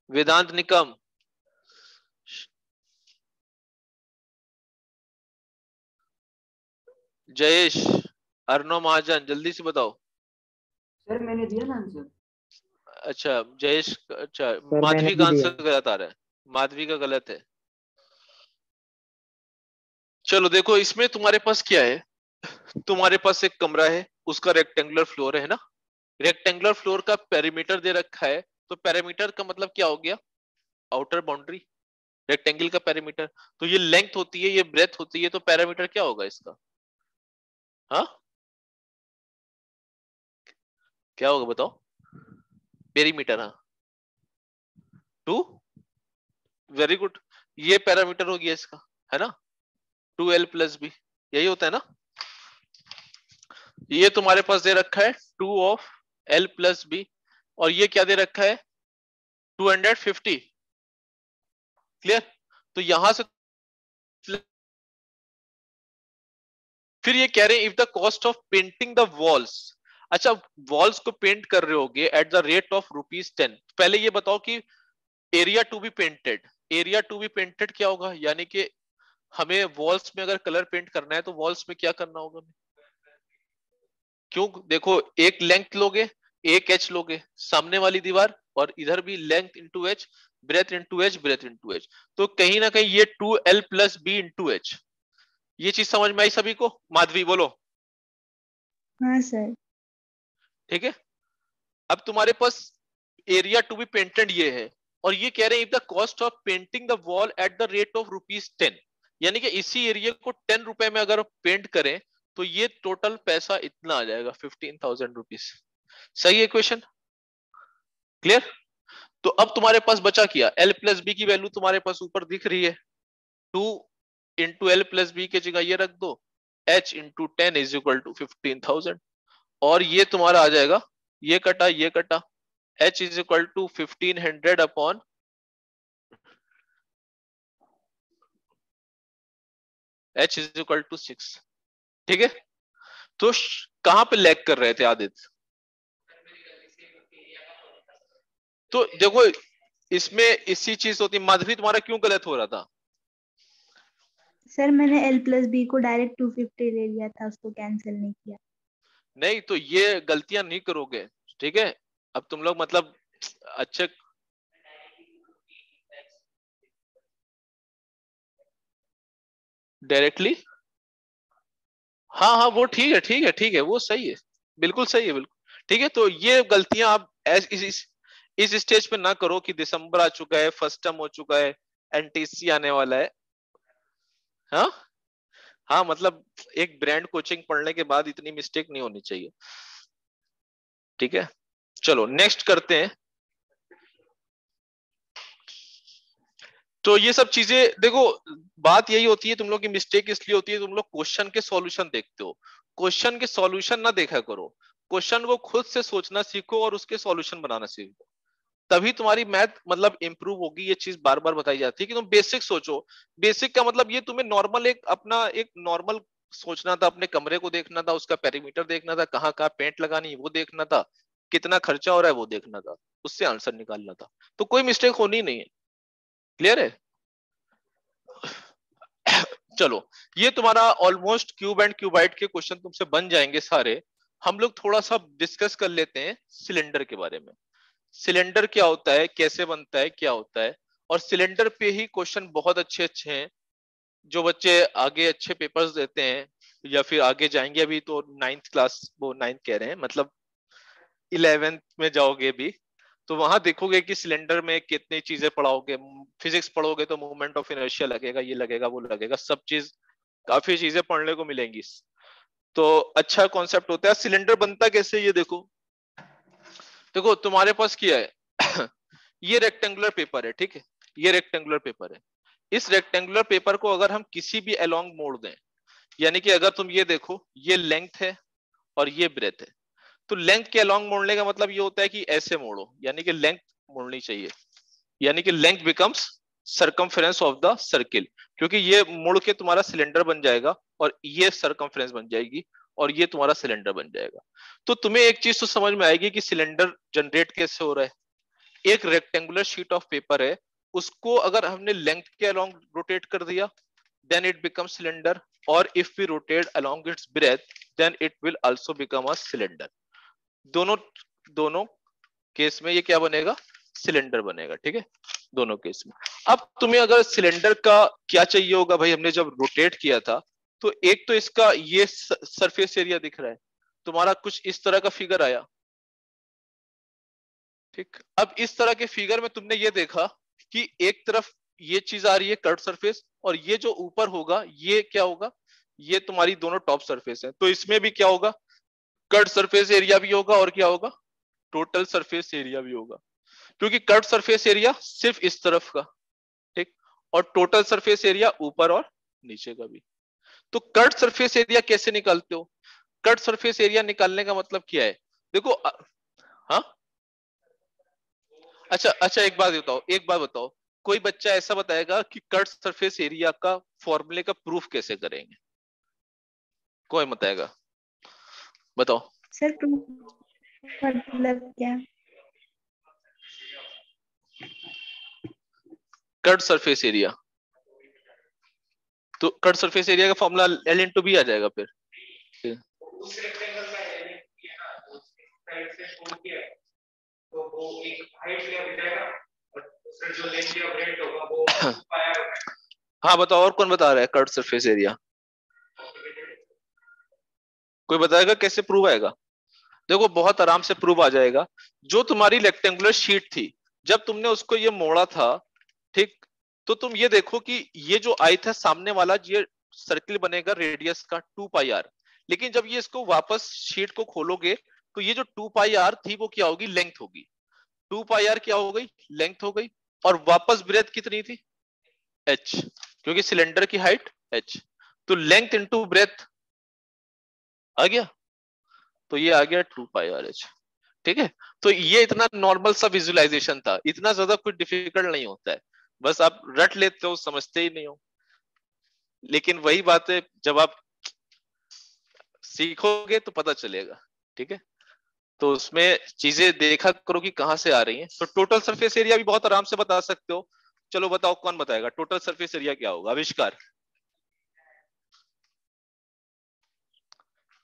वेदांत निकम, जयेश, अर्णव महाजन, जल्दी से बताओ। सर मैंने दिया ना आंसर। अच्छा जयेश, अच्छा सर मैंने माधवी भी का दिया। आंसर गलत आ रहा है, माधवी का गलत है। चलो देखो इसमें तुम्हारे पास क्या है, तुम्हारे पास एक कमरा है, उसका रेक्टेंगुलर फ्लोर है ना, रेक्टेंगुलर फ्लोर का पेरीमीटर दे रखा है, तो पेरीमीटर का मतलब क्या हो गया? आउटर बाउंड्री, रेक्टेंगल का पेरीमीटर। तो ये लेंथ होती है, ये ब्रेथ होती है, तो पेरीमीटर क्या होगा इसका? हाँ क्या होगा बताओ? पेरीमीटर, हाँ 2, वेरी गुड, ये पैरामीटर हो गया इसका, है ना, 2l+b, यही होता है ना। ये तुम्हारे पास दे रखा है 2 of l+b, और ये क्या दे रखा है? 250। क्लियर? तो यहां से फिर ये कह रहे हैं if the cost of painting the walls, अच्छा वॉल्स को पेंट कर रहे होगे एट द रेट ऑफ ₹10, पहले ये बताओ कि area to be painted, area to be painted क्या होगा? यानी कि हमें वॉल्स में अगर कलर पेंट करना है तो वॉल्स में क्या करना होगा? क्यों? देखो एक लेंथ लोगे, एक एच लोगे, सामने वाली दीवार, और इधर भी length into H, breath into H, breath into H, तो कहीं ना कहीं ये 2l+b इंटू एच, ये चीज समझ में आई सभी को? माधवी बोलो। हाँ सर। ठीक है, अब तुम्हारे पास एरिया टू बी पेंटेड ये है, और ये कह रहे हैं if the cost of painting the wall at the rate of ₹10, यानी कि इसी एरिया को 10 रुपए में अगर पेंट करें तो ये टोटल पैसा इतना आ जाएगा, ₹15,000। सही है क्वेश्चन? क्लियर? तो अब तुम्हारे पास बचा क्या? l+b की वैल्यू तुम्हारे पास ऊपर दिख रही है, 2 × l+b की जगह ये रख दो, h × 10 = 15,000, और ये तुम्हारा आ जाएगा, ये कटा ये कटा, h = 1500 अपॉन h = 6। ठीक है, तो कहां पे लैग कर रहे थे आदित्य? तो देखो इसमें इसी चीज होती, माधवी तुम्हारा क्यों गलत हो रहा था? सर मैंने l+b को डायरेक्ट 250 ले लिया था, उसको कैंसिल नहीं किया। नहीं तो ये गलतियां नहीं करोगे, ठीक है? अब तुम लोग मतलब अच्छे, डायरेक्टली, हाँ हाँ वो ठीक है ठीक है ठीक है, वो सही है, बिल्कुल सही है, बिल्कुल ठीक है। तो ये गलतियां आप इस स्टेज पे ना करो कि दिसंबर आ चुका है, फर्स्ट टर्म हो चुका है, एनटीसी आने वाला है। हाँ हाँ, मतलब एक ब्रांड कोचिंग पढ़ने के बाद इतनी मिस्टेक नहीं होनी चाहिए, ठीक है? चलो नेक्स्ट करते हैं। तो ये सब चीजें देखो, बात यही होती है, तुम लोग की मिस्टेक इसलिए होती है, तुम लोग क्वेश्चन के सॉल्यूशन देखते हो, क्वेश्चन के सॉल्यूशन ना देखा करो, क्वेश्चन को खुद से सोचना सीखो और उसके सॉल्यूशन बनाना सीखो, तभी तुम्हारी मैथ मतलब इंप्रूव होगी। ये चीज बार बार बताई जाती है कि तुम बेसिक सोचो। बेसिक का मतलब ये तुम्हें नॉर्मल एक अपना एक नॉर्मल सोचना था, अपने कमरे को देखना था, उसका पेरीमीटर देखना था, कहाँ कहाँ पेंट लगानी है वो देखना था, कितना खर्चा हो रहा है वो देखना था, उससे आंसर निकालना था, तो कोई मिस्टेक होनी नहीं है। क्लियर है? चलो ये तुम्हारा ऑलमोस्ट क्यूब एंड क्यूबाइट के क्वेश्चन तुमसे बन जाएंगे सारे। हम लोग थोड़ा सा डिस्कस कर लेते हैं सिलेंडर के बारे में। सिलेंडर क्या होता है, कैसे बनता है, क्या होता है, और सिलेंडर पे ही क्वेश्चन बहुत अच्छे अच्छे हैं, जो बच्चे आगे अच्छे पेपर्स देते हैं या फिर आगे जाएंगे, अभी तो 9th क्लास, वो 9th कह रहे हैं, मतलब 11th में जाओगे भी, तो वहां देखोगे कि सिलेंडर में कितनी चीजें पढ़ाओगे। फिजिक्स पढ़ोगे तो मूवमेंट ऑफ इनर्शिया लगेगा, ये लगेगा वो लगेगा, सब चीज काफी चीजें पढ़ने को मिलेंगी। तो अच्छा कॉन्सेप्ट होता है। सिलेंडर बनता कैसे ये देखो। देखो तुम्हारे पास क्या है ये रेक्टेंगुलर पेपर है, ठीक है, ये रेक्टेंगुलर पेपर है। इस रेक्टेंगुलर पेपर को अगर हम किसी भी अलोंग मोड़ दें, यानी कि अगर तुम ये देखो, ये लेंथ है और ये ब्रेथ है, तो लेंथ के अलोंग मोड़ने का मतलब ये होता है कि ऐसे मोड़ो, यानी कि लेंथ मोड़नी चाहिए, यानी कि length becomes circumference of the circle, क्योंकि ये मुड़ के तुम्हारा सिलेंडर बन जाएगा और ये सरकमफेरेंस बन जाएगी और ये तुम्हारा सिलेंडर बन जाएगा। तो तुम्हें एक चीज तो समझ में आएगी कि सिलेंडर जनरेट कैसे हो रहा है। एक रेक्टेंगुलर शीट ऑफ पेपर है, उसको अगर हमने लेंथ के अलोंग रोटेट कर दिया, then it becomes cylinder, or if we rotate along its breadth, then it will also become a cylinder. दोनों दोनों केस में ये क्या बनेगा, सिलेंडर बनेगा, ठीक है, दोनों केस में। अब तुम्हें अगर सिलेंडर का क्या चाहिए होगा भाई, हमने जब रोटेट किया था तो एक तो इसका ये सरफेस एरिया दिख रहा है, तुम्हारा कुछ इस तरह का फिगर आया, ठीक। अब इस तरह के फिगर में तुमने ये देखा कि एक तरफ ये चीज आ रही है कर्व सरफेस, और ये जो ऊपर होगा ये क्या होगा, ये तुम्हारी दोनों टॉप सरफेस है, तो इसमें भी क्या होगा, कर्व सरफेस एरिया भी होगा और क्या होगा, टोटल सरफेस एरिया भी होगा, क्योंकि कर्व सरफेस एरिया सिर्फ इस तरफ का, ठीक, और टोटल सरफेस एरिया ऊपर और नीचे का भी। तो कर्व सरफेस एरिया कैसे निकालते हो, कर्व सरफेस एरिया निकालने का मतलब क्या है, देखो हाँ, अच्छा अच्छा, एक बात बताओ, कोई बच्चा ऐसा बताएगा कि कट सरफेस एरिया का फॉर्मूले का प्रूफ कैसे करेंगे, कोई बताएगा, बताओ। सर प्रूफ मतलब क्या? कट सरफेस एरिया, तो कट सरफेस एरिया का फॉर्मूला L इंटू बी आ जाएगा फिर। तो वो एक हाइट लिया जाएगा और उसका जो लेंथ या ब्रेड्थ होगा वो हाँ बताओ, और कौन बता रहा है कर्व सरफेस एरिया, कोई बताएगा कैसे प्रूव आएगा। देखो बहुत आराम से प्रूव आ जाएगा। जो तुम्हारी रेक्टेंगुलर शीट थी, जब तुमने उसको ये मोड़ा था, ठीक, तो तुम ये देखो कि ये जो आई था सामने वाला, ये सर्किल बनेगा रेडियस का 2 पाई आर, लेकिन जब ये इसको वापस शीट को खोलोगे तो ये जो 2 पाई आर थी वो क्या होगी, लेंथ होगी। 2 पाई आर क्या हो गई, लेंथ हो गई, और वापस ब्रेथ कितनी थी, h, क्योंकि सिलेंडर की हाइट h, तो लेंथ इंटू ब्रेथ आ गया, तो ये आ गया 2 पाई आर एच, ठीक है। तो ये इतना नॉर्मल सा विजुअलाइजेशन था, इतना ज्यादा कुछ डिफिकल्ट नहीं होता है, बस आप रट लेते हो, समझते ही नहीं हो। लेकिन वही बात है, जब आप सीखोगे तो पता चलेगा, ठीक है। तो उसमें चीजें देखा करो कि कहां से आ रही हैं। तो टोटल सरफेस एरिया भी बहुत आराम से बता सकते हो। चलो बताओ कौन बताएगा टोटल सरफेस एरिया क्या होगा, आविष्कार,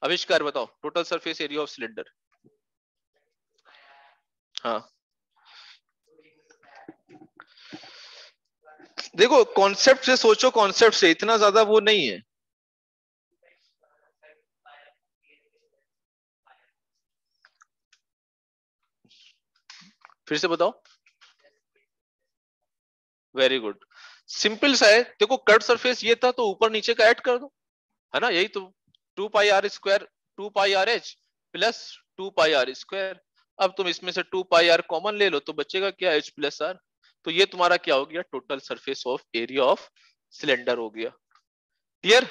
आविष्कार बताओ total surface area of cylinder. हाँ देखो कॉन्सेप्ट से सोचो, कॉन्सेप्ट से, इतना ज्यादा वो नहीं है। फिर से बताओ। वेरी गुड, सिंपल सा है। देखो कट सरफेस ये था तो ऊपर नीचे का ऐड कर दो, है ना, यही तो 2 pi R square 2 pi R H plus 2 pi R square. अब तुम इसमें से 2 पाई आर कॉमन ले लो तो बचेगा क्या, एच प्लस आर। तो ये तुम्हारा क्या हो गया, total surface of area of cylinder हो गया। क्लियर।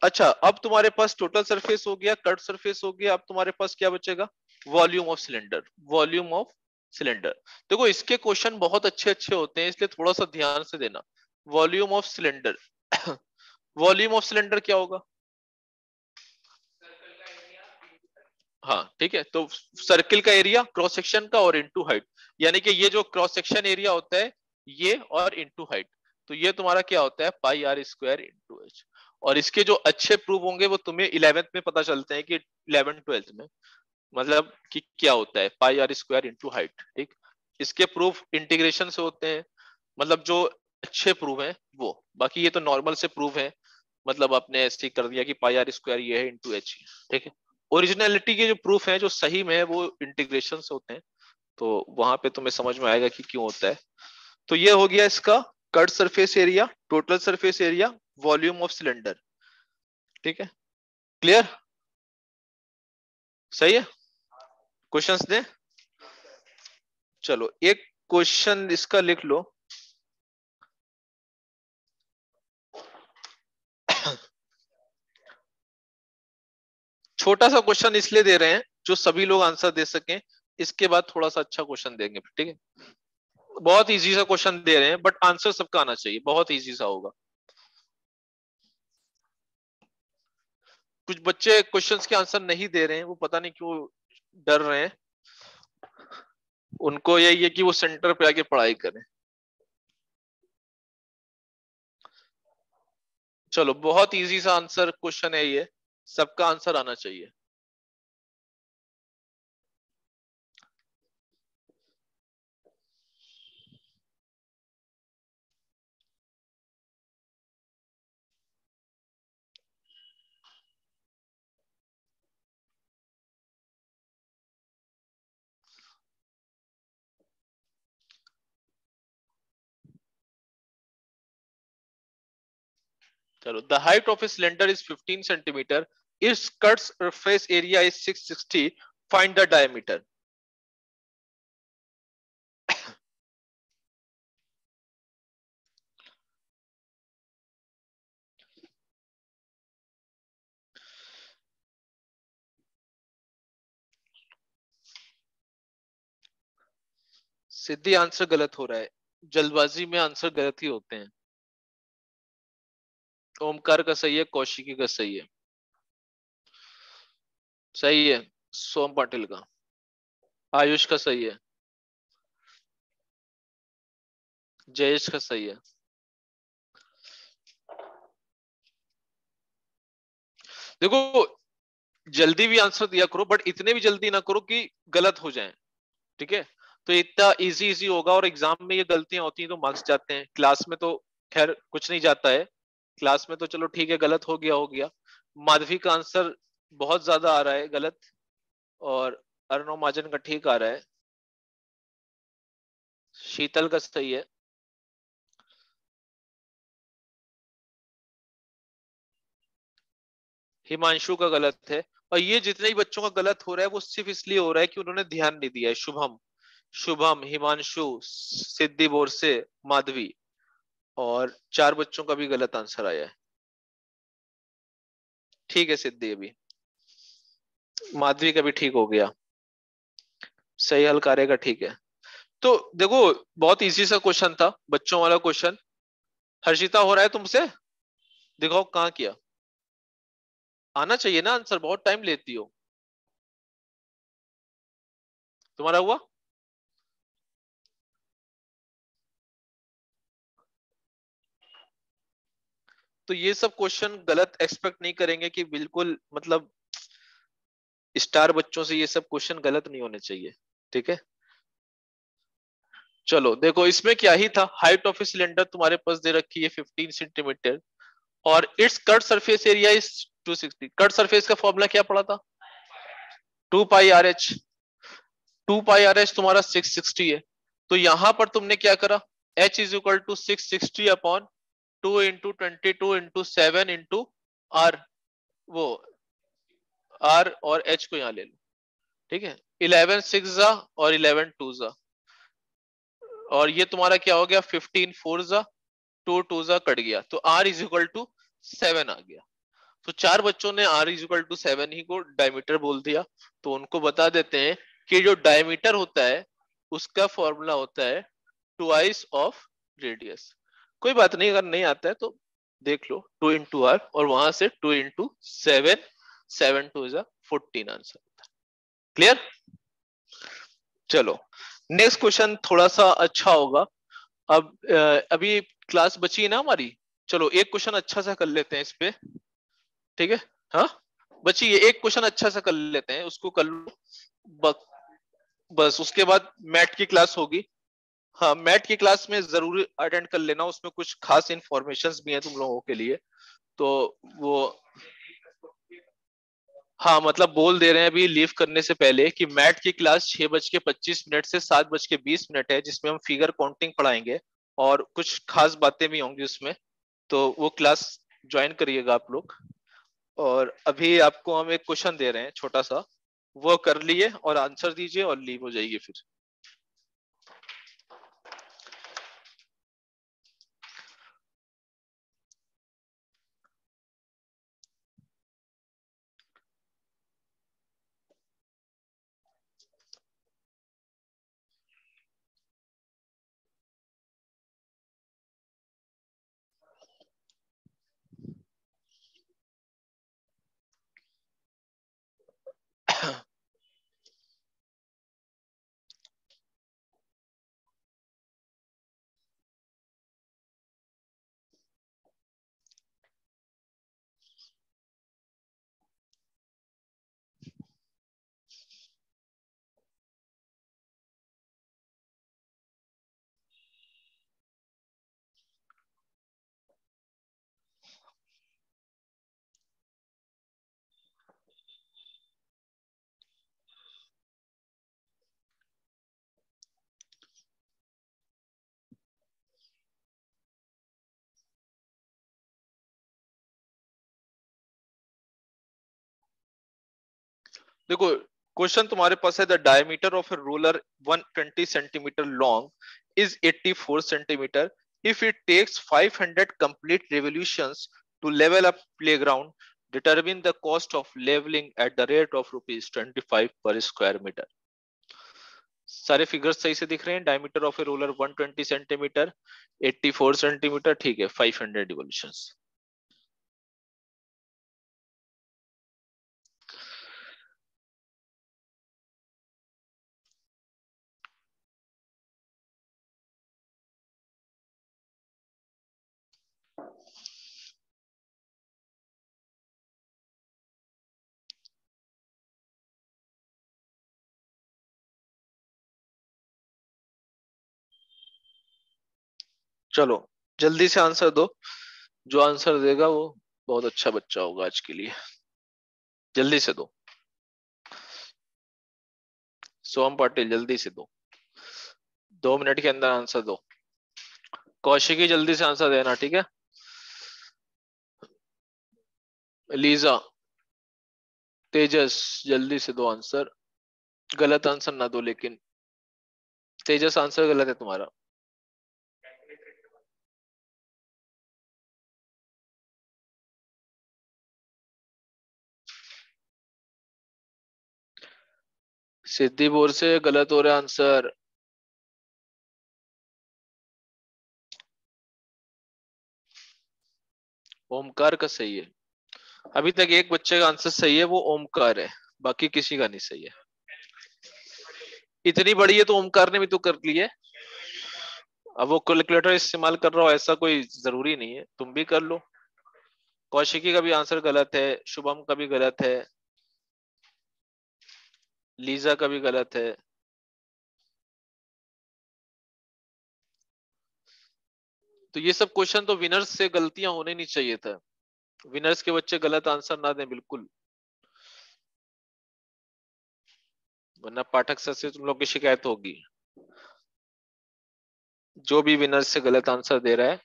अच्छा अब तुम्हारे पास टोटल सरफेस हो गया, कट सरफेस हो गया, अब तुम्हारे पास क्या बचेगा, volume of cylinder, volume of cylinder. देखो इसके क्वेश्चन बहुत अच्छे अच्छे होते हैं, इसलिए थोड़ा सा ध्यान से देना। Volume of cylinder volume of cylinder क्या होगा, हाँ ठीक है, तो सर्किल का एरिया क्रॉस सेक्शन का और इनटू हाइट, यानी कि ये जो क्रॉस सेक्शन एरिया होता है ये और इनटू हाइट, तो ये तुम्हारा क्या होता है पाई आर स्क्वायर इनटू एच। और इसके जो अच्छे प्रूफ होंगे वो तुम्हें 11th में पता चलते हैं कि 11th 12th में, मतलब कि क्या होता है पाई आर स्क्वायर इनटू हाइट, ठीक। इसके प्रूफ इंटीग्रेशन से होते हैं, मतलब जो अच्छे प्रूव है वो, बाकी ये तो नॉर्मल से प्रूव है, मतलब आपने ऐसे ही कर दिया कि पाई आर स्क्वायर ये है इंटू एच, ठीक है। ओरिजिनलिटी के जो प्रूफ है जो सही में है वो इंटीग्रेशन से होते हैं, तो वहां पे तुम्हें समझ में आएगा कि क्यों होता है। तो ये हो गया इसका cut surface area, total surface area, volume of cylinder, ठीक है। क्लियर, सही है। क्वेश्चंस दे, चलो एक क्वेश्चन इसका लिख लो। छोटा सा क्वेश्चन इसलिए दे रहे हैं जो सभी लोग आंसर दे सकें, इसके बाद थोड़ा सा अच्छा क्वेश्चन देंगे, ठीक है। बहुत इजी सा क्वेश्चन दे रहे हैं बट आंसर सबका आना चाहिए, बहुत इजी सा होगा। कुछ बच्चे क्वेश्चंस के आंसर नहीं दे रहे हैं, वो पता नहीं क्यों डर रहे हैं, उनको यही है कि वो सेंटर पे आके पढ़ाई करें। चलो बहुत इजी सा आंसर क्वेश्चन है ये, सबका आंसर आना चाहिए। चलो, the height of a cylinder is 15 centimetre, it's cut surface area is 660, find the diameter. Sidhi answer गलत हो रहा है, जल्दबाजी में आंसर गलत ही होते हैं। ओमकार का सही है, कौशिकी का सही है, सही है सोम पाटिल का, आयुष का सही है, जयेश का सही है। देखो जल्दी भी आंसर दिया करो बट इतने भी जल्दी ना करो कि गलत हो जाए, ठीक है। तो इतना इजी इजी होगा और एग्जाम में ये गलतियां होती हैं तो मार्क्स जाते हैं, क्लास में तो खैर कुछ नहीं जाता है, क्लास में तो चलो ठीक है गलत हो गया हो गया। माधवी का आंसर बहुत ज्यादा आ रहा है गलत, और अर्णव महाजन का ठीक आ रहा है, शीतल का सही है। हिमांशु का गलत है, और ये जितने भी बच्चों का गलत हो रहा है वो सिर्फ इसलिए हो रहा है कि उन्होंने ध्यान नहीं दिया है। शुभम, शुभम, हिमांशु, सिद्धि बोरसे, माधवी, और 4 बच्चों का भी गलत आंसर आया है। ठीक है सिद्धि, अभी माधवी का भी ठीक हो गया, सही हल करेगा, ठीक है। तो देखो बहुत इजी सा क्वेश्चन था, बच्चों वाला क्वेश्चन। हर्षिता हो रहा है तुमसे, दिखाओ कहाँ किया, आना चाहिए ना आंसर, बहुत टाइम लेती हो। तुम्हारा हुआ? तो ये सब क्वेश्चन गलत एक्सपेक्ट नहीं करेंगे कि बिल्कुल, मतलब स्टार बच्चों से ये सब क्वेश्चन गलत नहीं होने चाहिए, ठीक है। चलो देखो इसमें क्या ही था, हाइट ऑफ ए सिलेंडर तुम्हारे पास दे रखी है 15 सेंटीमीटर, और it's cut surface area is 260। Cut surface का फॉर्मूला क्या पड़ा था? 2 pi R H. 2 pi R H तुम्हारा 660 है, तो यहां पर तुमने क्या करा, h is equal to 660 upon 2 into 22 into 7 into R, वो आर और h को यहां ले लो, ठीक है। 11 6 जा और 11 2 जा, और ये तुम्हारा क्या हो गया, 15 4 जा, 2 2 जा कट गया, तो r इज इक्वल टू 7 आ गया। तो 4 बच्चों ने r इज इक्वल टू 7 ही को डायमीटर बोल दिया, तो उनको बता देते हैं कि जो डायमीटर होता है उसका फॉर्मूला होता है ट्वाइस ऑफ रेडियस। कोई बात नहीं, अगर नहीं आता है तो देख लो 2 इंटू आर, और वहां से 2 इंटू 7, 7 2 जा 14 आंसर होता है। क्लियर? चलो नेक्स्ट क्वेश्चन थोड़ा सा अच्छा होगा। अब अभी क्लास बची है ना हमारी, चलो एक क्वेश्चन अच्छा सा कर लेते हैं इस पे, ठीक है। हाँ बची है एक क्वेश्चन अच्छा सा कर लेते हैं, उसको कर लो बस उसके बाद मैथ की क्लास होगी, हाँ, मैट की क्लास में जरूर अटेंड कर लेना, उसमें कुछ खास इंफॉर्मेशंस भी हैं तुम लोगों के लिए। तो वो हाँ, मतलब बोल दे रहे हैं अभी लीव करने से पहले कि मैट की क्लास 6:25 से 7:20 है, जिसमें हम फिगर काउंटिंग पढ़ाएंगे और कुछ खास बातें भी होंगी उसमें। तो वो क्लास ज्वाइन करिएगा आप लोग। और अभी आपको हम एक क्वेश्चन दे रहे हैं छोटा सा, वो कर लिए और आंसर दीजिए और लीव हो जाइए फिर। देखो, क्वेश्चन तुम्हारे पास है, the diameter of a roller 120 centimetre long is 84 centimetre if it takes 500 complete revolutions to level up playground, determine the cost of leveling at the rate of ₹25 per square meter। सारे figures सही से दिख रहे हैं? Diameter of a roller 120 centimetre, 84 centimetre, ठीक है, 500 revolutions. चलो जल्दी से आंसर दो, जो आंसर देगा वो बहुत अच्छा बच्चा होगा आज के लिए। जल्दी से दो, सोम पाटिल जल्दी से दो, 2 मिनट के अंदर आंसर दो। कौशिकी जल्दी से आंसर देना, ठीक है? लीजा, तेजस जल्दी से दो आंसर, गलत आंसर ना दो लेकिन। तेजस आंसर गलत है तुम्हारा। सिद्धि बोर से गलत हो रहा है आंसर। ओमकार का सही है। अभी तक एक बच्चे का आंसर सही है, वो ओमकार है, बाकी किसी का नहीं सही है। इतनी बड़ी है तो ओमकार ने भी तो कर ली है। अब वो कैलकुलेटर इस्तेमाल कर रहा हो ऐसा कोई जरूरी नहीं है, तुम भी कर लो। कौशिकी का भी आंसर गलत है, शुभम का भी गलत है, लीजा का भी गलत है। तो ये सब क्वेश्चन तो विनर्स से गलतियां होने नहीं चाहिए था, विनर्स के बच्चे गलत आंसर ना दें बिल्कुल, वरना पाठक सर से तुम लोग की शिकायत होगी। जो भी विनर्स से गलत आंसर दे रहा है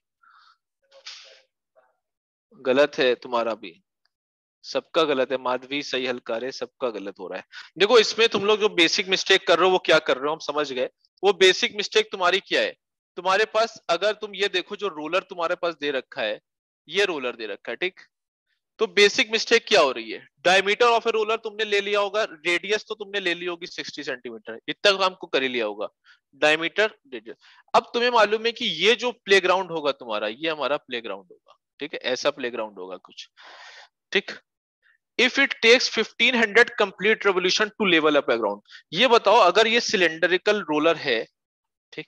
गलत है, तुम्हारा भी, सबका गलत है। माधवी सही हल कर रहे, सबका गलत हो रहा है। देखो इसमें तुम लोग जो बेसिक मिस्टेक कर रहे हो वो क्या कर रहे हो हम समझ गए। वो बेसिक मिस्टेक तुम्हारी क्या है? तुम्हारे पास अगर तुम ये देखो, जो रोलर तुम्हारे पास दे रखा है, ये रोलर दे रखा है, ठीक? तो बेसिक मिस्टेक क्या हो रही है? डायमीटर ऑफ ए रोलर तुमने ले लिया होगा, रेडियस तो तुमने ले ली होगी 60 सेंटीमीटर, इतना काम को कर ही लिया होगा। Diameter radius. अब तुम्हें मालूम है कि ये जो प्लेग्राउंड होगा तुम्हारा, ये हमारा प्लेग्राउंड होगा, ठीक है? ऐसा प्लेग्राउंड होगा कुछ, ठीक? If it takes 1500 complete revolution to level up ground. ये बताओ अगर ये सिलेंडरिकल रोलर है, ठीक,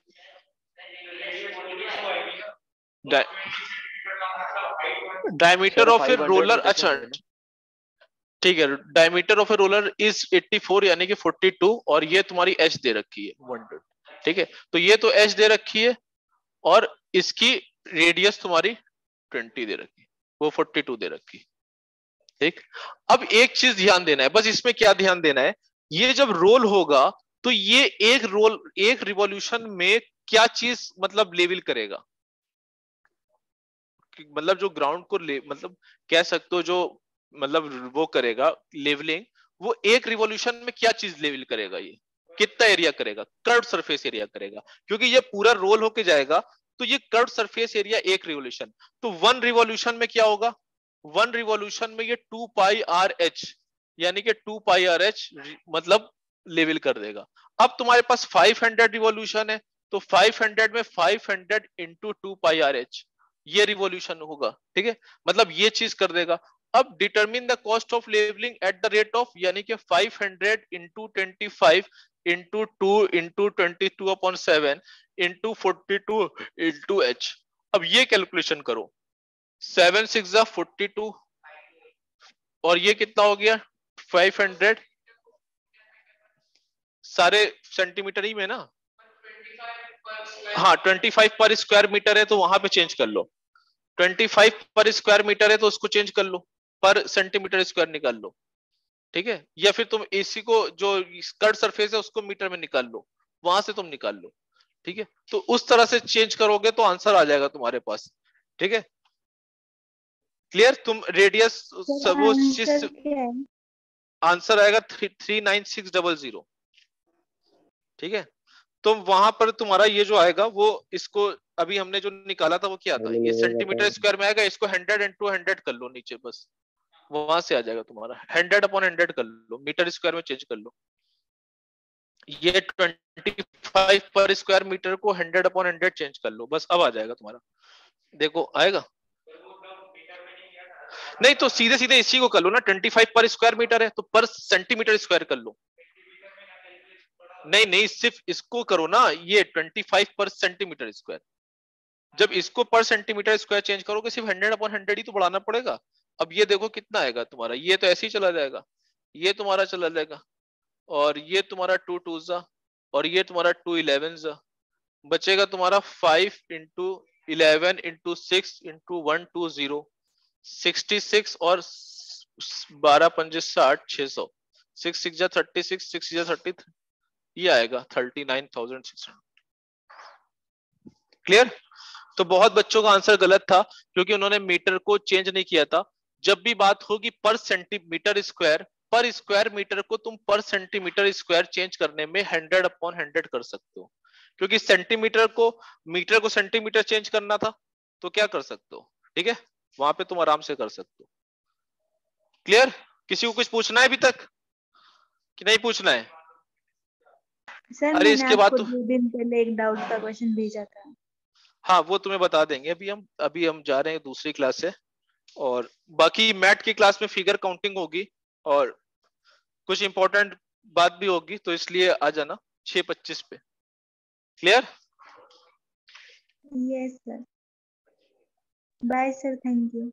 डायमीटर ऑफ ए रोलर, अच्छा ठीक है, diameter of a roller is 84 यानी कि 42, और ये तुम्हारी एच दे रखी है 120। ठीक है, तो ये तो एच दे रखी है और इसकी रेडियस तुम्हारी 20 दे रखी, वो 42 दे रखी। ठीक, अब एक चीज ध्यान देना है, बस इसमें क्या ध्यान देना है, ये जब रोल होगा तो ये एक रिवॉल्यूशन में क्या चीज मतलब लेवल करेगा, मतलब जो ग्राउंड को मतलब कह सकते हो जो मतलब वो करेगा लेवलिंग, वो एक रिवॉल्यूशन में क्या चीज लेवल करेगा, ये कितना एरिया करेगा, कर्व सरफेस एरिया करेगा, क्योंकि ये पूरा रोल होके जाएगा तो ये कर्व सरफेस एरिया एक रिवॉल्यूशन, तो वन रिवॉल्यूशन में क्या होगा, वन रिवॉल्यूशन में ये 2 पाई आर एच, यानी कि 2 पाई आर एच मतलब लेवल कर देगा। अब तुम्हारे पास 500 रिवॉल्यूशन है, तो 500 में 500 इंटू 2 पाई आर एच ये रिवॉल्यूशन होगा। ठीक है, मतलब ये चीज कर देगा। अब determine the cost of levelling at the rate of, यानी कि 500 into 25 into 2 into 22 upon 7 into 42 into H. अब ये कैलकुलेशन करो, 7 6 42 और ये कितना हो गया 500, सारे सेंटीमीटर ही में ना, हाँ 25 पर स्क्वायर मीटर है तो वहां पे चेंज कर लो, 25 पर स्क्वायर मीटर है तो उसको चेंज कर लो, पर सेंटीमीटर स्क्वायर निकाल लो। ठीक है, या फिर तुम एसी को जो कर्व सरफेस है उसको मीटर में निकाल लो, वहां से तुम निकाल लो। ठीक है, तो उस तरह से चेंज करोगे तो आंसर आ जाएगा तुम्हारे पास। ठीक है, क्लियर, तुम रेडियस सब वो चीज, आंसर क्या है? आंसर आएगा 39600। ठीक है, तो वहां पर तुम्हारा ये जो आएगा वो, इसको अभी हमने जो निकाला था वो क्या था, ये सेंटीमीटर स्क्वायर में आएगा, इसको 100 इंटू 100 कर लो नीचे, बस वहां से आ जाएगा तुम्हारा, 100 अपॉन 100 कर लो, मीटर स्क्वायर में चेंज कर लो। ये 25 पर स्क्वायर मीटर को 100 अपॉन 100 चेंज कर लो, बस अब आ जाएगा तुम्हारा, देखो आएगा। नहीं तो सीधे सीधे इसी को कर लो ना, 25 पर स्क्वायर मीटर है तो पर सेंटीमीटर स्क्वायर कर लो। नहीं नहीं, सिर्फ इसको करो ना, ये 25 पर सेंटीमीटर स्क्वायर, जब इसको पर सेंटीमीटर स्क्वायर चेंज करोगे सिर्फ 100 अपॉन 100 ही तो बढ़ाना पड़ेगा। अब ये देखो कितना आएगा तुम्हारा, ये तो ऐसे ही चला जाएगा, ये तुम्हारा चला जाएगा, और ये तुम्हारा 2 2 जा, और ये तुम्हारा 2 11 जा, बचेगा तुम्हारा 5 इंटू 11 इंटू 6 इंटू 120, 66 और 12 पंजे 60, 600, 6 6 जा 36, 6 जा 33, ये आएगा 39,600। क्लियर, तो बहुत बच्चों का आंसर गलत था क्योंकि उन्होंने मीटर को चेंज नहीं किया था। जब भी बात होगी पर सेंटीमीटर स्क्वायर, पर स्क्वायर मीटर को तुम पर सेंटीमीटर स्क्वायर चेंज करने में 100 अपॉन 100 कर सकते हो, क्योंकि सेंटीमीटर को मीटर को सेंटीमीटर चेंज करना था तो क्या कर सकते हो। ठीक है, वहां पे तुम आराम से कर सकते हो। क्लियर, किसी को कुछ पूछना है अभी तक कि नहीं पूछना है? सर अरे मैंने इसके बाद आपको तो 2 दिन पहले एक डाउट का क्वेश्चन भेजा था। हाँ वो तुम्हें बता देंगे, अभी हम जा रहे हैं दूसरी क्लास से, और बाकी मैथ की क्लास में फिगर काउंटिंग होगी और कुछ इंपॉर्टेंट बात भी होगी, तो इसलिए आ जाना 6:25 पे। Clear, yes sir, bye sir, thank you.